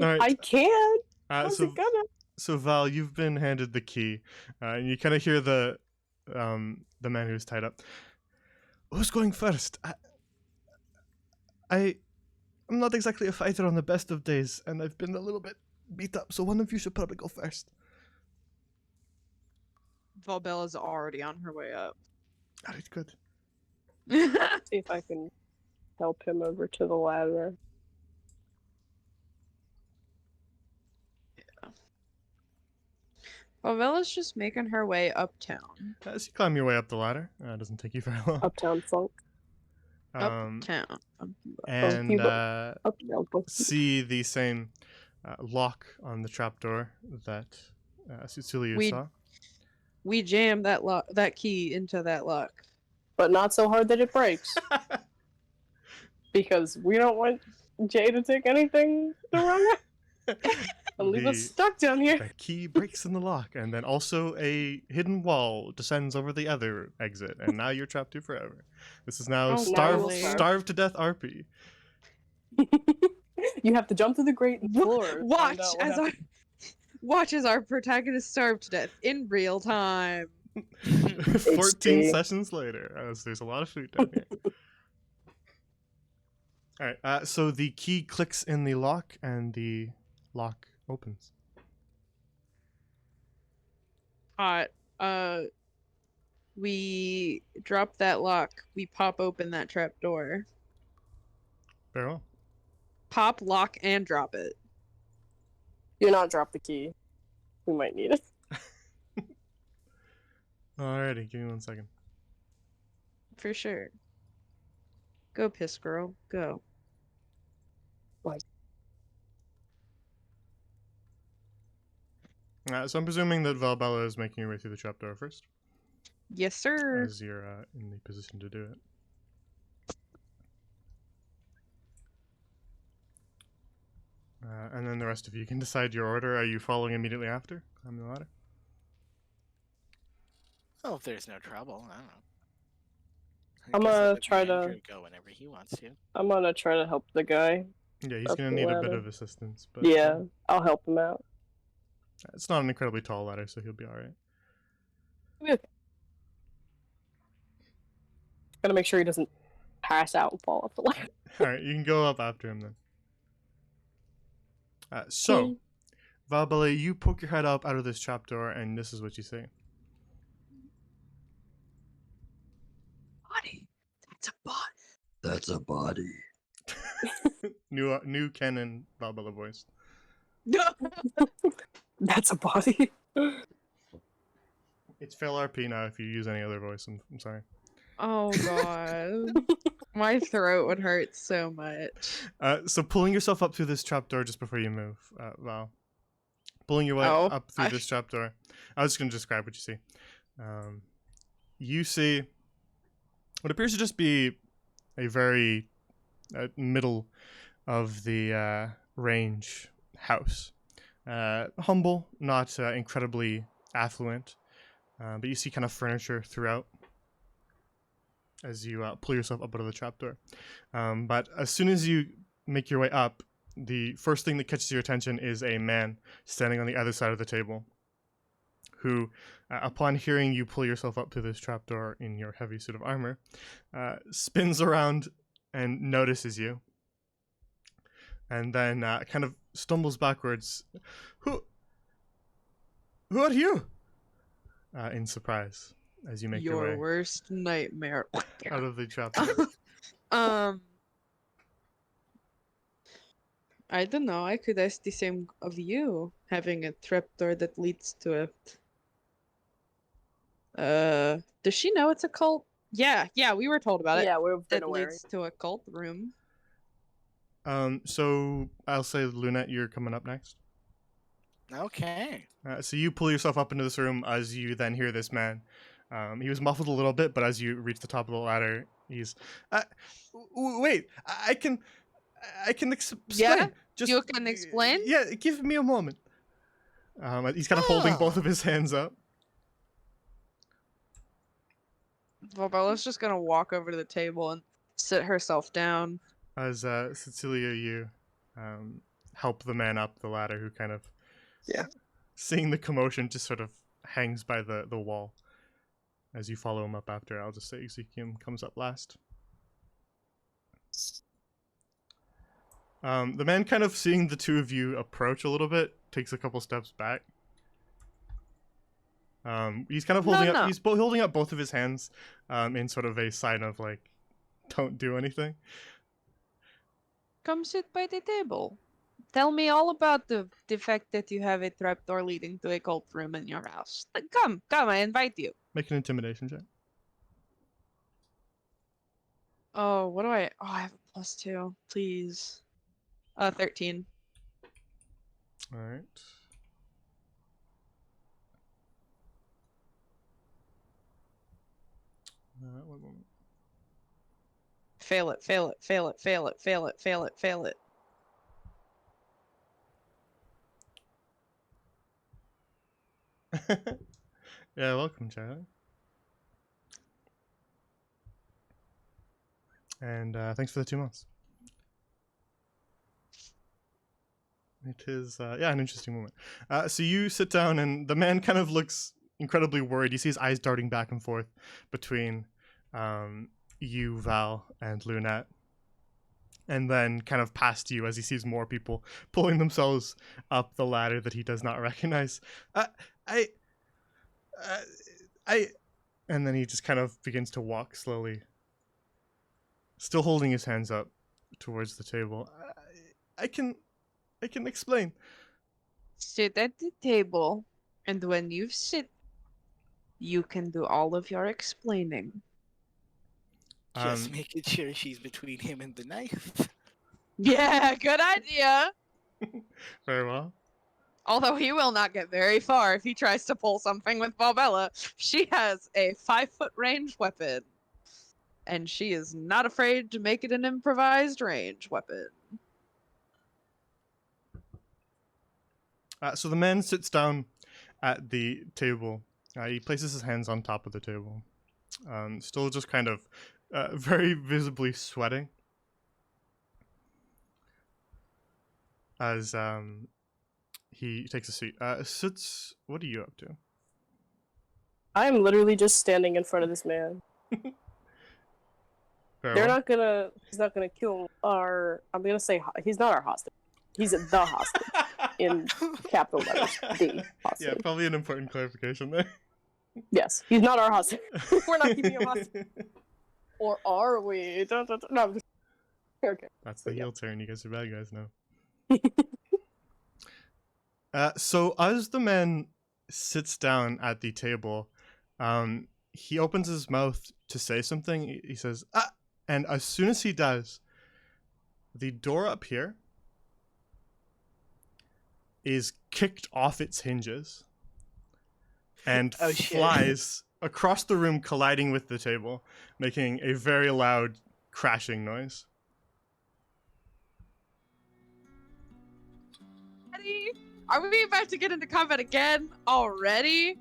All right. I can. I So wasn't gonna. So Val, you've been handed the key, and you kind of hear the man who's tied up. Who's going first? I'm not exactly a fighter on the best of days, and I've been a little bit beat up. So one of you should probably go first. Valbella's already on her way up. All right, good. See if I can help him over to the ladder. Valbella's just making her way uptown. As you climb your way up the ladder, it doesn't take you very long. Uptown funk. Uptown. And you Uptown funk. see the same lock on the trapdoor that Cecilia We- saw. We jam that key into that lock. But not so hard that it breaks. Because we don't want Jay to take anything the wrong way. And leave us The- stuck down here. The key breaks in the lock, and then also a hidden wall descends over the other exit, and now you're trapped here forever. This is now Oh, starved, lovely. starved to death RP. You have to jump through the grate and floor. to Watch find out what as our happened. watch as our protagonist starve to death in real time. 14 HP. sessions later, as there's a lot of food down here. All right, so the key clicks in the lock, and the lock opens. Hot. We drop that lock. We pop open that trap door. Very well. Pop, lock, and drop it. Do not drop the key. We might need it. Alrighty, give me 1 second. For sure. Go, piss girl. Go. So I'm presuming that Valbella is making her way through the trapdoor first, Yes, sir. as you're in the position to do it. And then the rest of you can decide your order. Are you following immediately after? Climbing the ladder? Oh, if there's no trouble, I don't know. I'm guess gonna let the try to- manager go whenever he wants to. I'm gonna try to help the guy. Yeah, he's Up going to the need a bit ladder. of assistance. But Yeah, I'll help him out. it's not an incredibly tall ladder, so he'll be alright. Gotta make sure he doesn't pass out and fall off the ladder. Alright, you can go up after him then. So, Valbella, you poke your head up out of this trapdoor, and this is what you see. Body. That's a bot. That's a body. New Ken and Valbella voice. That's a body. It's fail RP now if you use any other voice. I'm sorry. Oh god. My throat would hurt so much. So pulling yourself up through this trapdoor just before you move, Val. Pulling your way Oh, up through this trapdoor. I was just going to describe what you see. You see what appears to just be a very middle of the range house. Humble, not incredibly affluent, but you see kind of furniture throughout as you pull yourself up out of the trapdoor. But as soon as you make your way up, the first thing that catches your attention is a man standing on the other side of the table who, upon hearing you pull yourself up to this trapdoor in your heavy suit of armor, spins around and notices you. And then kind of stumbles backwards. Who are you? In surprise, as you make your way worst nightmare. out of the trapdoor. I don't know. I could ask the same of you, having a trapdoor that leads to it. Does she know it's a cult? Yeah, we were told about it. Yeah, we've been That aware. leads to a cult room. So I'll say, Lunette, you're coming up next. Okay. So you pull yourself up into this room as you then hear this man. He was muffled a little bit, but as you reach the top of the ladder, he's... wait, I can explain. Yeah? Just, You can explain? Yeah, give me a moment. He's kind of holding both of his hands up. Valbella's just gonna walk over to the table and sit herself down. As Cecilia, you help the man up the ladder who kind of... Yeah. Seeing the commotion, just sort of hangs by the wall. As you follow him up after, I'll just say Ezekiel comes up last. The man, kind of seeing the two of you approach a little bit, takes a couple steps back. He's kind of holding up. No. He's holding up both of his hands, in sort of a sign of like, don't do anything. Come sit by the table. Tell me all about the fact that you have a trapdoor leading to a cult room in your house. Come, I invite you. Make an intimidation check. Oh, what do I... Oh, I have a +2. Please. 13. All right. One moment. Fail it. Yeah, welcome, Charlie. And thanks for the 2 months. It is, yeah, an interesting moment. So you sit down, and the man kind of looks incredibly worried. You see his eyes darting back and forth between you, Val, and Lunette. And then kind of past you as he sees more people pulling themselves up the ladder that he does not recognize. And then he just kind of begins to walk slowly, still holding his hands up towards the table. I can explain. Sit at the table, and when you sit, you can do all of your explaining. Just making sure she's between him and the knife. Yeah, good idea. Very well. Although he will not get very far if he tries to pull something with Valbella. She has a 5-foot range weapon. And she is not afraid to make it an improvised range weapon. So the man sits down at the table. He places his hands on top of the table, still just kind of very visibly sweating. As he takes a seat. Sits, what are you up to? I'm literally just standing in front of this man. Very They're well. not gonna. He's not gonna kill our. I'm gonna say he's not our hostage. He's the hostage in capital letters. The hostage. Yeah, probably an important clarification there. Yes, he's not our hostage. We're not keeping him hostage. Or are we? No. I'm just... Okay. That's the heel turn. You guys are bad guys now. So as the man sits down at the table, he opens his mouth to say something. He says, "Ah!" And as soon as he does, the door up here is kicked off its hinges and Oh, shit. flies across the room, colliding with the table, making a very loud crashing noise. Ready? Are we about to get into combat again already?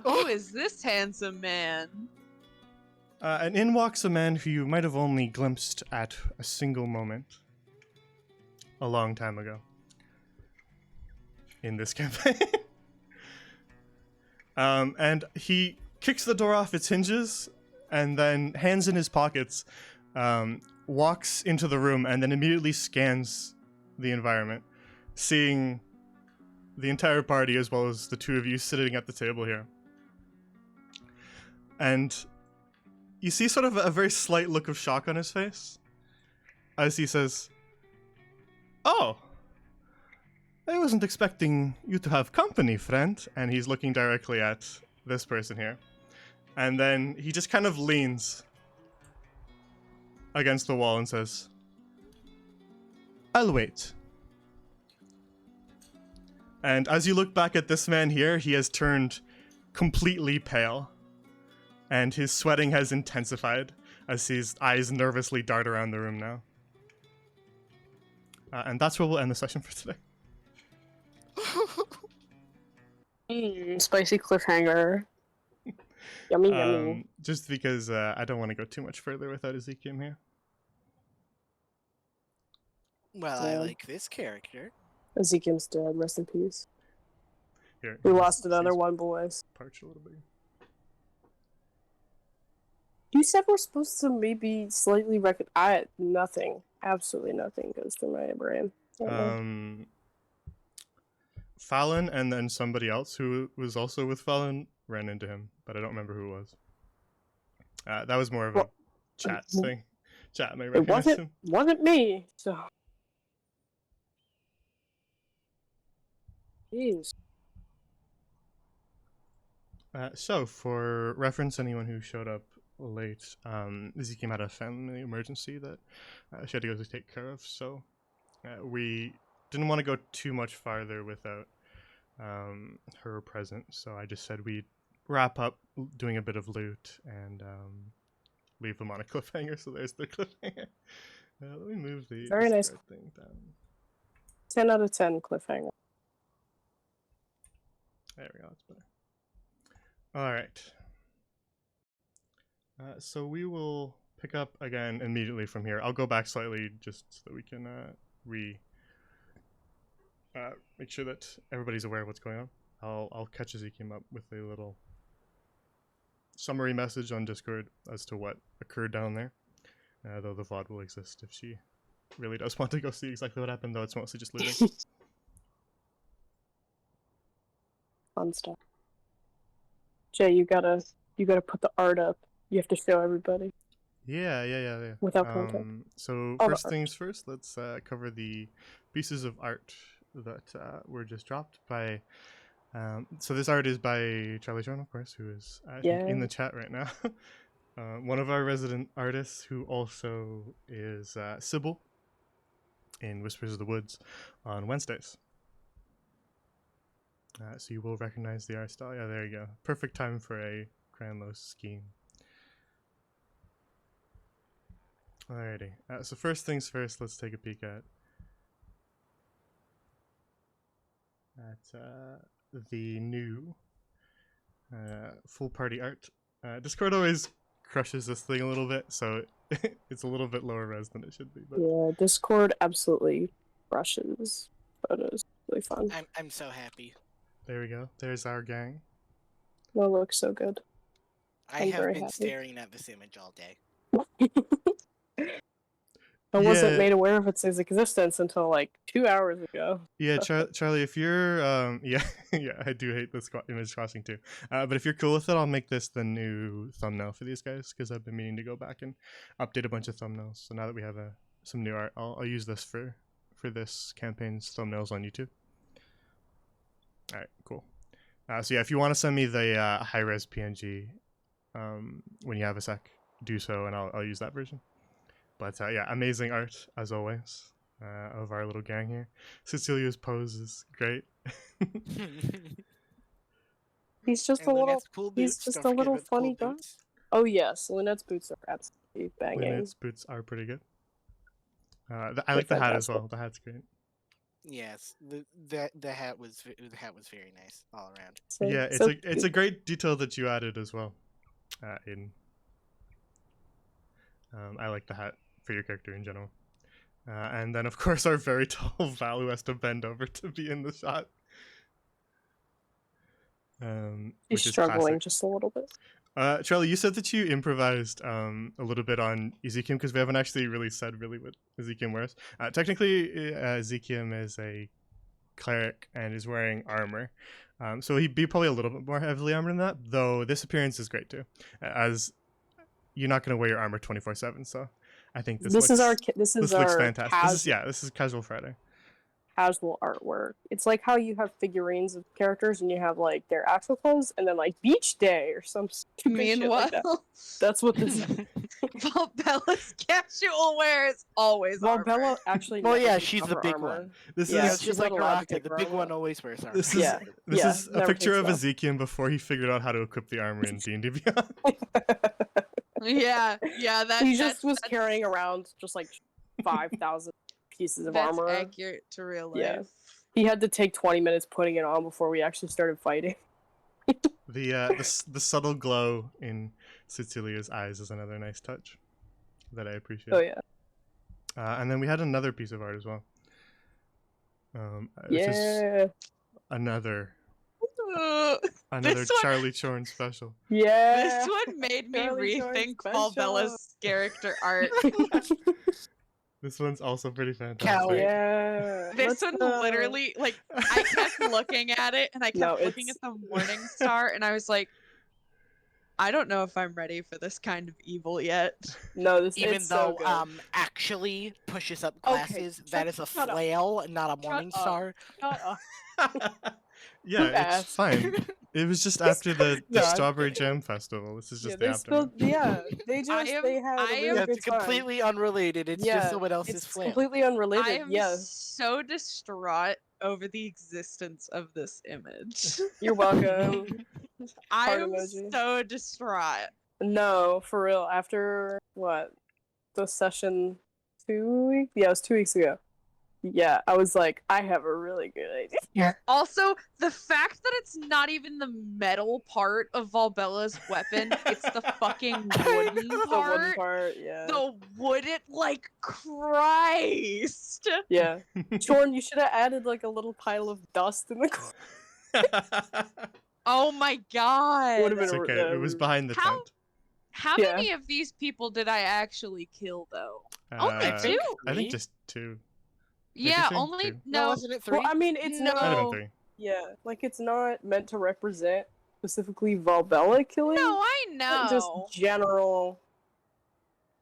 Who is this handsome man? And in walks a man who you might have only glimpsed at a single moment a long time ago in this campaign. And he kicks the door off its hinges and then, hands in his pockets, walks into the room and then immediately scans the environment, seeing the entire party as well as the two of you sitting at the table here. And you see sort of a very slight look of shock on his face as he says, "Oh, I wasn't expecting you to have company, friend." And he's looking directly at this person here. And then he just kind of leans against the wall and says, "I'll wait." And as you look back at this man here, he has turned completely pale. And his sweating has intensified as his eyes nervously dart around the room now. And that's where we'll end the session for today. Spicy cliffhanger. Yummy, yummy. Just because I don't want to go too much further without Ezekiel here. Well, I Yeah. like this character. Ezekiel's dead. Rest in peace. Here, We here's- lost another here's one, boys. Parch a little bit. You said we're supposed to maybe slightly nothing. Absolutely nothing goes through my brain. right now. Fallon and then somebody else who was also with Fallon ran into him, but I don't remember who it was. That was more of a Well, chat w- thing. Chat may It recognize him. wasn't me. So. Jeez. So, for reference, anyone who showed up late, Ezekiel had a family emergency that she had to go to take care of, so we didn't want to go too much farther without her present, so I just said we'd wrap up doing a bit of loot and leave them on a cliffhanger, so there's the cliffhanger. Let me move the Very nice. start thing down. 10 out of 10 cliffhanger. There we go, that's better. Alright. So we will pick up again immediately from here. I'll go back slightly just so that we can make sure that everybody's aware of what's going on. I'll catch Ezekiel up with a little summary message on Discord as to what occurred down there. Though the VOD will exist if she really does want to go see exactly what happened, though it's mostly just looting. Fun stuff. Jay, you gotta put the art up. You have to show everybody. Yeah. Without content. So All the first art. things first, let's cover the pieces of art that were just dropped by. So this art is by Charlie John, of course, who is I think in the chat right now. One of our resident artists, who also is Sybil. in Whispers of the Woods on Wednesdays. So you will recognize the art style. Yeah, there you go. Perfect time for a Cranlos scheme. Alrighty. So first things first, let's take a peek at the new full party art. Discord always crushes this thing a little bit, so it's a little bit lower res than it should be. But Yeah, Discord absolutely crushes photos. Really fun. I'm so happy. there we go. There's our gang. That looks so good. I I'm have very been happy. staring at this image all day. I wasn't Yeah. made aware of its existence until like 2 hours ago. Yeah, Charlie, if you're yeah, yeah, I do hate this image crossing too. But if you're cool with it, I'll make this the new thumbnail for these guys because I've been meaning to go back and update a bunch of thumbnails. So now that we have some new art, I'll use this for this campaign's thumbnails on YouTube. All right, cool. So yeah, if you want to send me the high res PNG when you have a sec, do so, and I'll use that version. But yeah, amazing art as always of our little gang here. Cecilia's pose is great. He's just And a little. Lynette's cool he's boots, just don't a forget little about the cool funny guy. boots. Oh yes, Lynette's boots are absolutely banging. Lynette's boots are pretty good. I They're like the hat as fantastic. well. The hat's great. Yes, the hat was very nice all around. So- Yeah, it's so it's a great detail that you added as well. I like the hat for your character in general. And then of course our very tall Val who has to bend over to be in the shot. He's Which is struggling classic. just a little bit. Charlie, you said that you improvised a little bit on Ezekiel because we haven't actually really said what Ezekiel wears. Technically, Ezekiel is a cleric and is wearing armor. So he'd be probably a little bit more heavily armored than that, though this appearance is great too, as you're not going to wear your armor 24/7, so I think this looks This this is looks our fantastic. This is casual Friday. casual artwork. It's like how you have figurines of characters and you have like their actual clothes and then like beach day or some stupid shit Meanwhile, like that. That's what this is. Valbella's casual wear is always Well, armor. Bella actually. Well, never yeah, takes she's off the her big armor. one. This Yeah, Yeah, is it's she's just like not allowed to Araka, take the her big armor one off. always wears armor. this Yeah, is a never picture takes of off. Ezekiel before he figured out how to equip the armor in D&D Beyond. Yeah, that He just was that's- carrying around just like 5,000 pieces of That's armor. accurate to real life. Yeah. He had to take 20 minutes putting it on before we actually started fighting. The subtle glow in Cecilia's eyes is another nice touch that I appreciate. Oh yeah. And then we had another piece of art as well. Which is Yeah. another Ugh, This one- Charlie Chorn special. Yeah. this one made me Charlie Short's rethink special. Valbella's character art. This one's also pretty fantastic. Coward. Yeah. This Let's, one literally, like, I kept looking at it and I kept No, looking at it's- the Morning Star and I was like, I don't know if I'm ready for this kind of evil yet. No, this Even it's though so good. actually pushes up Okay, glasses, shut- that is a shut up. flail, not a morning up. star. Shut up. Yeah, Who it's asked? fine. It was just after the No, I'm Strawberry Jam Festival. This is Yeah, just they the aftermath. spilled. Yeah, they just am- they had a I really am- Yeah, good it's time. completely unrelated. It's Yeah, just someone else's It's flail. completely I unrelated. am Yeah, so distraught over the existence of this image. you're welcome. I Heart am emoji. so distraught. No, for real. After what the session 2 weeks? Yeah, it was 2 weeks ago. Yeah, I was like, I have a really good idea. Also, the fact that it's not even the metal part of Valbella's weapon, it's the fucking wooden The part. wooden part, yeah. The wooden, like, Christ. Yeah. Jordan, you should have added like a little pile of dust in the corner. Oh my god. Would've It's been okay. It was behind the How- tent. How Yeah. many of these people did I actually kill, though? Uh, Only two. I think Three? just two. Maybe Yeah, three? only Two. No, no. wasn't it three? Well, I mean, it's No. Might have been not. three. Yeah, like it's not meant to represent specifically Valbella killing. No, I know. Just general.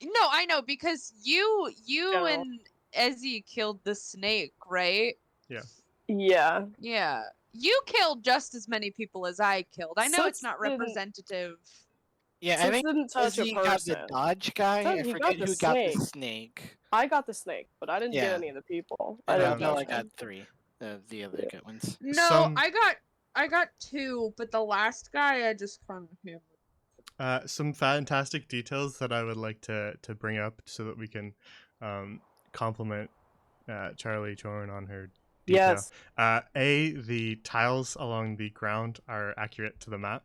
No, I know because you General. and Ezzy killed the snake, right? Yeah. Yeah. You killed just as many people as I killed. I know it's Such not didn't- representative. Yeah, I Sis think didn't touch a Izzy got the person. dodge guy. He I got forget the who got the snake. snake. I got the snake, but I didn't get Yeah. any of the people. I And didn't Um, Bella touch got them. 3. The other good ones. No, Some- I got 2, but the last guy I just kind of hammered. Some fantastic details that I would like to bring up so that we can compliment Charlie Chorn on her detail. Yes. The tiles along the ground are accurate to the map.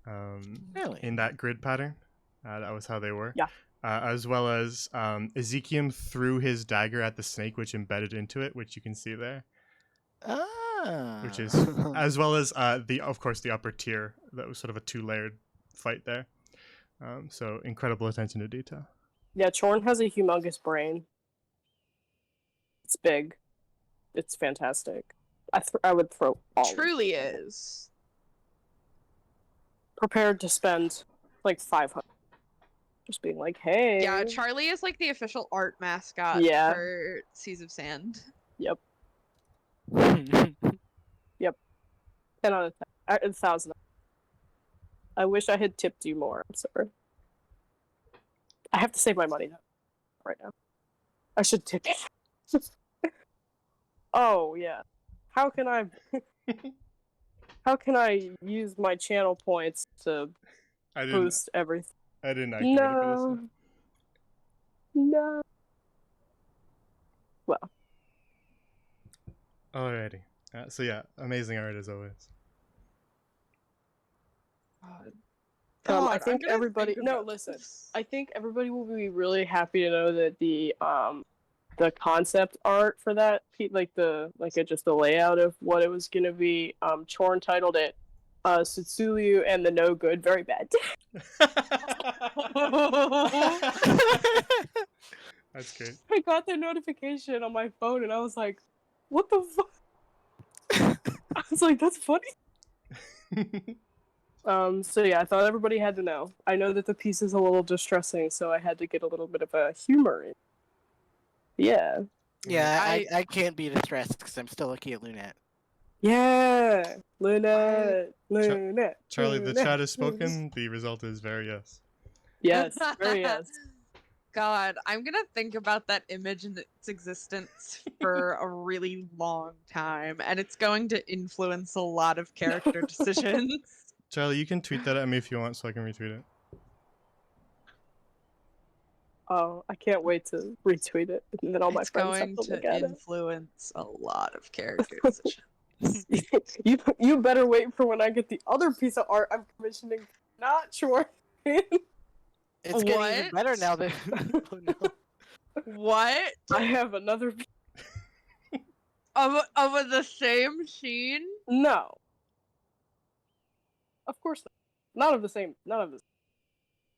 Really? In that grid pattern. That was how they were. Yeah. As well as Ezekiel threw his dagger at the snake, which embedded into it, which you can see there. Ah. Which is as well as of course the upper tier. That was sort of a 2-layered fight there. So incredible attention to detail. Yeah, Chorn has a humongous brain. It's big. It's fantastic. I would throw all of Truly it. is. Prepared to spend like 500. Just being like, hey. Yeah, Charlie is like the official art mascot Yeah. for Seas of Sand. Yep. 10 out of 10. 1,000. I wish I had tipped you more. I'm sorry. I have to save my money right now. I should tip you. Oh yeah. How can I? How can I use my channel points to I didn't. boost everything? I didn't activate it for this. No. Well, Alrighty. So yeah, amazing art as always. I think everybody. No, listen. I think everybody will be really happy to know that the concept art for that, just the layout of what it was gonna be. Chorn titled it, Sutsulu and the No Good, Very Bad. That's great. I got the notification on my phone and I was like, "What the fuck?" I was like, "That's funny." So yeah, I thought everybody had to know. I know that the piece is a little distressing, so I had to get a little bit of a humor in. Yeah. Yeah, I- I can't be distressed because I'm still looking at Lunette. Yeah. Lunette. Lunette. Charlie, the Lunette. chat has spoken. The result is very yes. Yes. Very yes. God, I'm gonna think about that image and its existence for a really long time, and it's going to influence a lot of character decisions. Charlie, you can tweet that at me if you want, so I can retweet it. Oh, I can't wait to retweet it, and then all my It's friends have going to to look at it. influence a lot of character decisions. you better wait for when I get the other piece of art I'm commissioning. Not sure. It's getting even What? better now that people know. What? I have another. Of the same scene? No. Of course not. Not of the same. None of this.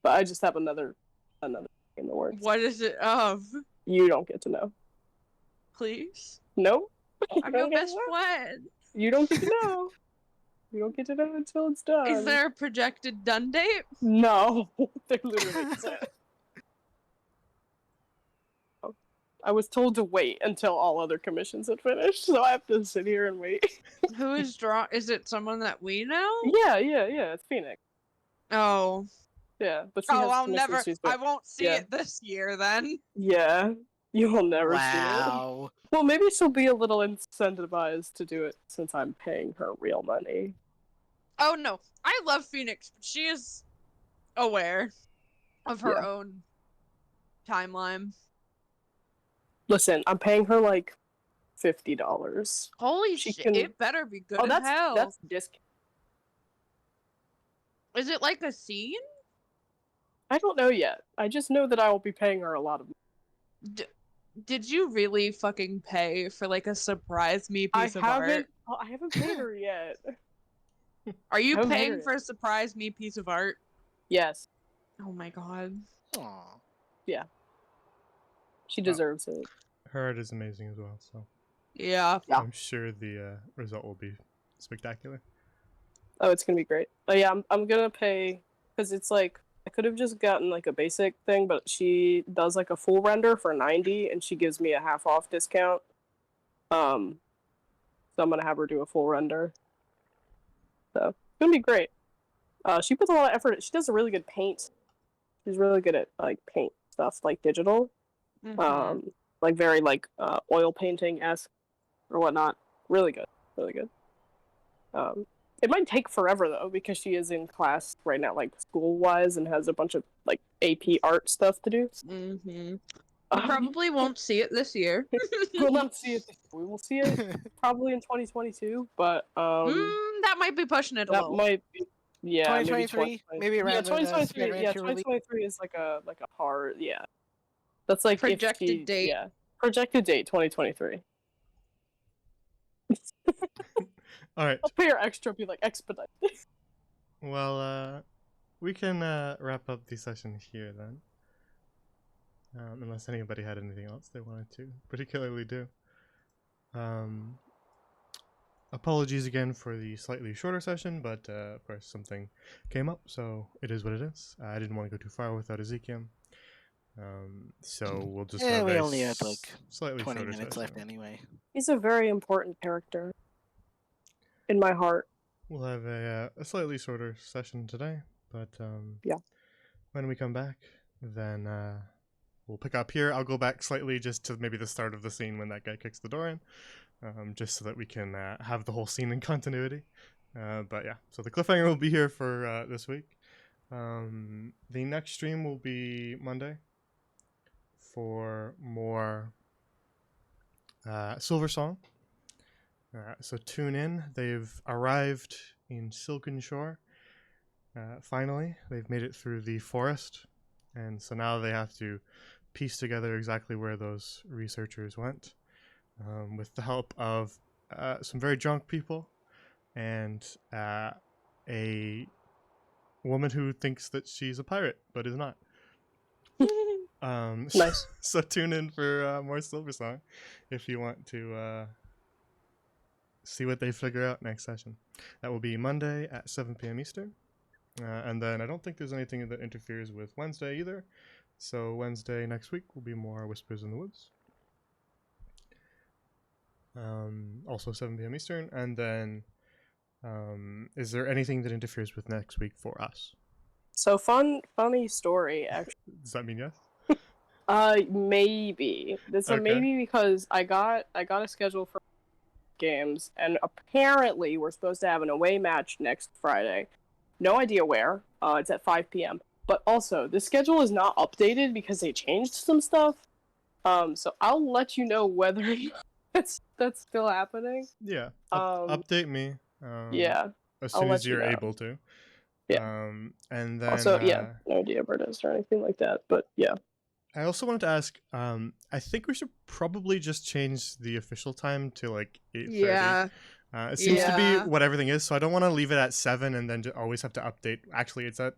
But I just have another in the works. What is it of? You don't get to know. Please? No. I'm You your don't get best to know. friend. You don't get to know. You don't get to know until it's done. Is there a projected done date? No. There literally isn't. I was told to wait until all other commissions had finished, so I have to sit here and wait. Who is Is it someone that we know? Yeah, it's Phoenix. Oh. Yeah, but she Oh, has I'll commissions never. she's I been- won't see yeah. it this year then. Yeah, you will never see it. Wow. Well, maybe she'll be a little incentivized to do it since I'm paying her real money. Oh no, I love Phoenix, but she is aware of her Yeah. own timeline. Listen, I'm paying her like $50. Holy She shit! can- It better be good Oh, as hell. that's discount. Is it like a scene? I don't know yet. I just know that I will be paying her a lot of money. Did you really fucking pay for like a surprise me piece of art? I haven't paid her yet. Are you haven't paid paying her for a surprise me piece of art? Yes, Oh my god. Aw. she deserves it. Her art is amazing as well, so Yeah. Yeah. I'm sure the result will be spectacular. Oh, it's gonna be great. Oh yeah, I'm gonna pay because it's like I could have just gotten like a basic thing, but she does like a full render for 90, and she gives me a half off discount. So I'm gonna have her do a full render. So it's gonna be great. She puts a lot of effort. She does a really good paint. She's really good at like paint stuff, like digital, Mhm. like very like oil painting esque or whatnot. Really good, really good. It might take forever though because she is in class right now, like school wise, and has a bunch of like AP art stuff to do. Mhm. We Um, probably won't see it this year. we'll not see it. We will see it probably in 2022, but That might be pushing it a that little. might be, yeah, maybe 2023, maybe yeah, around when 2023, yeah, Spider-Man 2 release. 2023 is like a hard, yeah. That's like if Projected she, date. yeah, projected date 2023. All right. I'll pay her extra, be like expedite. Well, we can wrap up the session here then. Unless anybody had anything else they wanted to particularly do. Apologies again for the slightly shorter session, but of course something came up, so it is what it is. I didn't want to go too far without Ezekiel. So we'll just Yeah, have we a only had like slightly 20 shorter minutes session. left anyway. He's a very important character in my heart. We'll have a slightly shorter session today, but Yeah. when we come back, then we'll pick up here. I'll go back slightly just to maybe the start of the scene when that guy kicks the door in, just so that we can have the whole scene in continuity. But yeah, so the cliffhanger will be here for this week. The next stream will be Monday for more Silver Song. So tune in. They've arrived in Silken Shore. Finally, they've made it through the forest, and so now they have to piece together exactly where those researchers went, with the help of some very drunk people and a woman who thinks that she's a pirate but is not. Nice. So tune in for more Silver Song if you want to see what they figure out next session. That will be Monday at 7 p.m. Eastern. And then I don't think there's anything that interferes with Wednesday either. So Wednesday next week will be more Whispers in the Woods. Also 7 p.m. Eastern. And then is there anything that interferes with next week for us? So funny story actually. Does that mean yes? Maybe. This Okay. a maybe because I got a schedule for games, and apparently we're supposed to have an away match next Friday. No idea where. It's at 5 p.m. But also, the schedule is not updated because they changed some stuff. So I'll let you know whether that's still happening. Yeah. Update me. Yeah. As I'll soon let as you you're know. able to. Yeah. And then Also, yeah, no idea where it is or anything like that. But yeah. I also wanted to ask, I think we should probably just change the official time to like 8:30. Yeah. It seems to Yeah. be what everything is, so I don't want to leave it at 7 and then always have to update. Actually, it's at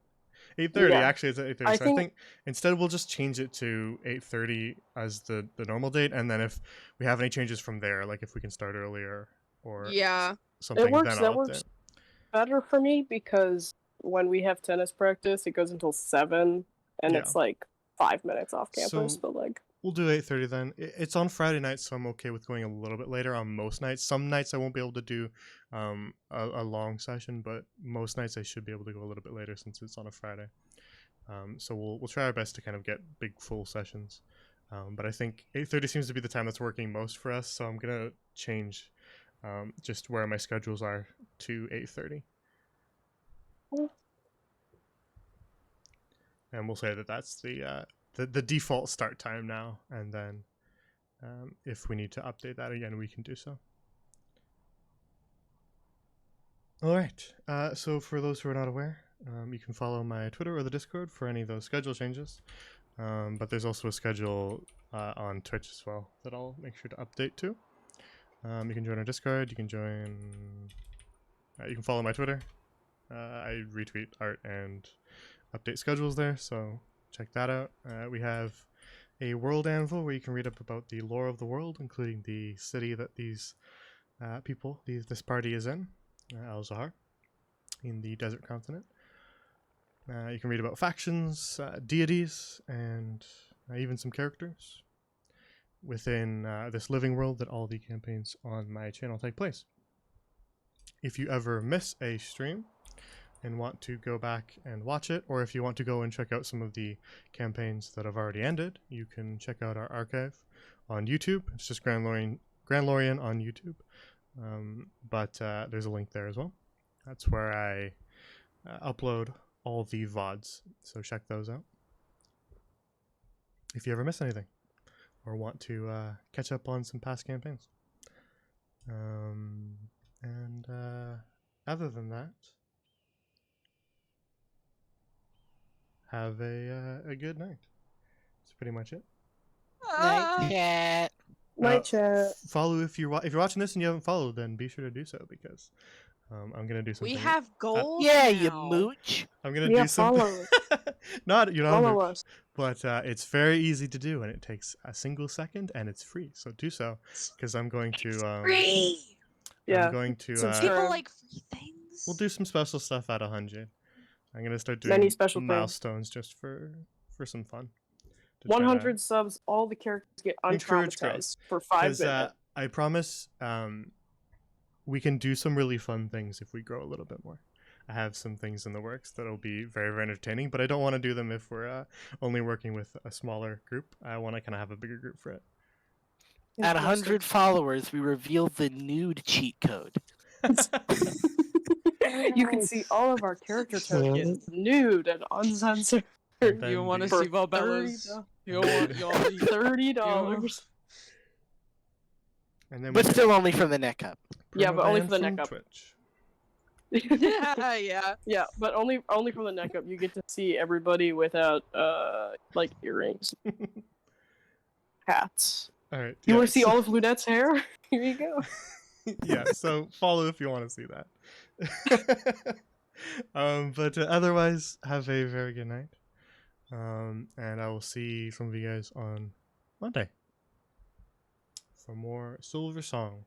8:30. Yeah. Actually, it's at 8:30. So I think instead we'll just change it to 8:30 as the normal date, and then if we have any changes from there, like if we can start earlier or Yeah. something, It works. then I'll That works update. better for me because when we have tennis practice, it goes until 7, and Yeah. it's like 5 minutes off campus. So- But like, We'll do 8:30 then. It's on Friday nights, so I'm okay with going a little bit later on most nights. Some nights I won't be able to do a long session, but most nights I should be able to go a little bit later since it's on a Friday. So we'll try our best to kind of get big full sessions. But I think 8:30 seems to be the time that's working most for us, so I'm gonna change just where my schedules are to 8:30. And we'll say that that's the default start time now, and then if we need to update that again, we can do so. All right. So for those who are not aware, you can follow my Twitter or the Discord for any of those schedule changes. But there's also a schedule on Twitch as well that I'll make sure to update to. You can join our Discord. You can follow my Twitter. I retweet art and update schedules there, so check that out. We have a world anvil where you can read up about the lore of the world, including the city that these this party is in, Al-Zahar, in the desert continent. You can read about factions, deities, and even some characters within this living world that all the campaigns on my channel take place. If you ever miss a stream, and want to go back and watch it, or if you want to go and check out some of the campaigns that have already ended, you can check out our archive on YouTube. It's just Grand Lorien on YouTube. But there's a link there as well. That's where I upload all the VODs, so check those out if you ever miss anything or want to catch up on some past campaigns. And other than that, have a good night. That's pretty much it. Night chat. Night chat. Follow if you're watching this and you haven't followed, then be sure to do so, because I'm gonna do something. We have gold. Yeah, you now. mooch. I'm gonna Yeah, do something. follow Not you know, Follow us. but it's very easy to do, and it takes a single second, and it's free. So do so, because I'm going to Free. Yeah. I'm going to Subscribe. People like free things. we'll do some special stuff at 100. I'm gonna start doing Many special things. milestones just for some fun. to try to 100 subs, all the characters get encourage untraumatized growth. for 5 'Cause, minutes. I promise we can do some really fun things if we grow a little bit more. I have some things in the works that'll be very, very entertaining, but I don't want to do them if we're only working with a smaller group. I want to kind of have a bigger group for it. At 100 followers, we reveal the nude cheat code. You can see all of our character tokens nude and uncensored. And then You want to the- see Valbella's? $30. You want $30. And then But we still only from the neck up. Yeah, but only permaban for the from neck up. Twitch. Yeah. Yeah, but only from the neck up. You get to see everybody without like earrings, hats. All right. You yeah, want to see so- all of Lunette's hair? Here you go. yeah, so follow if you want to see that. But otherwise, have a very good night. And I will see some of you guys on Monday for more Silver Song.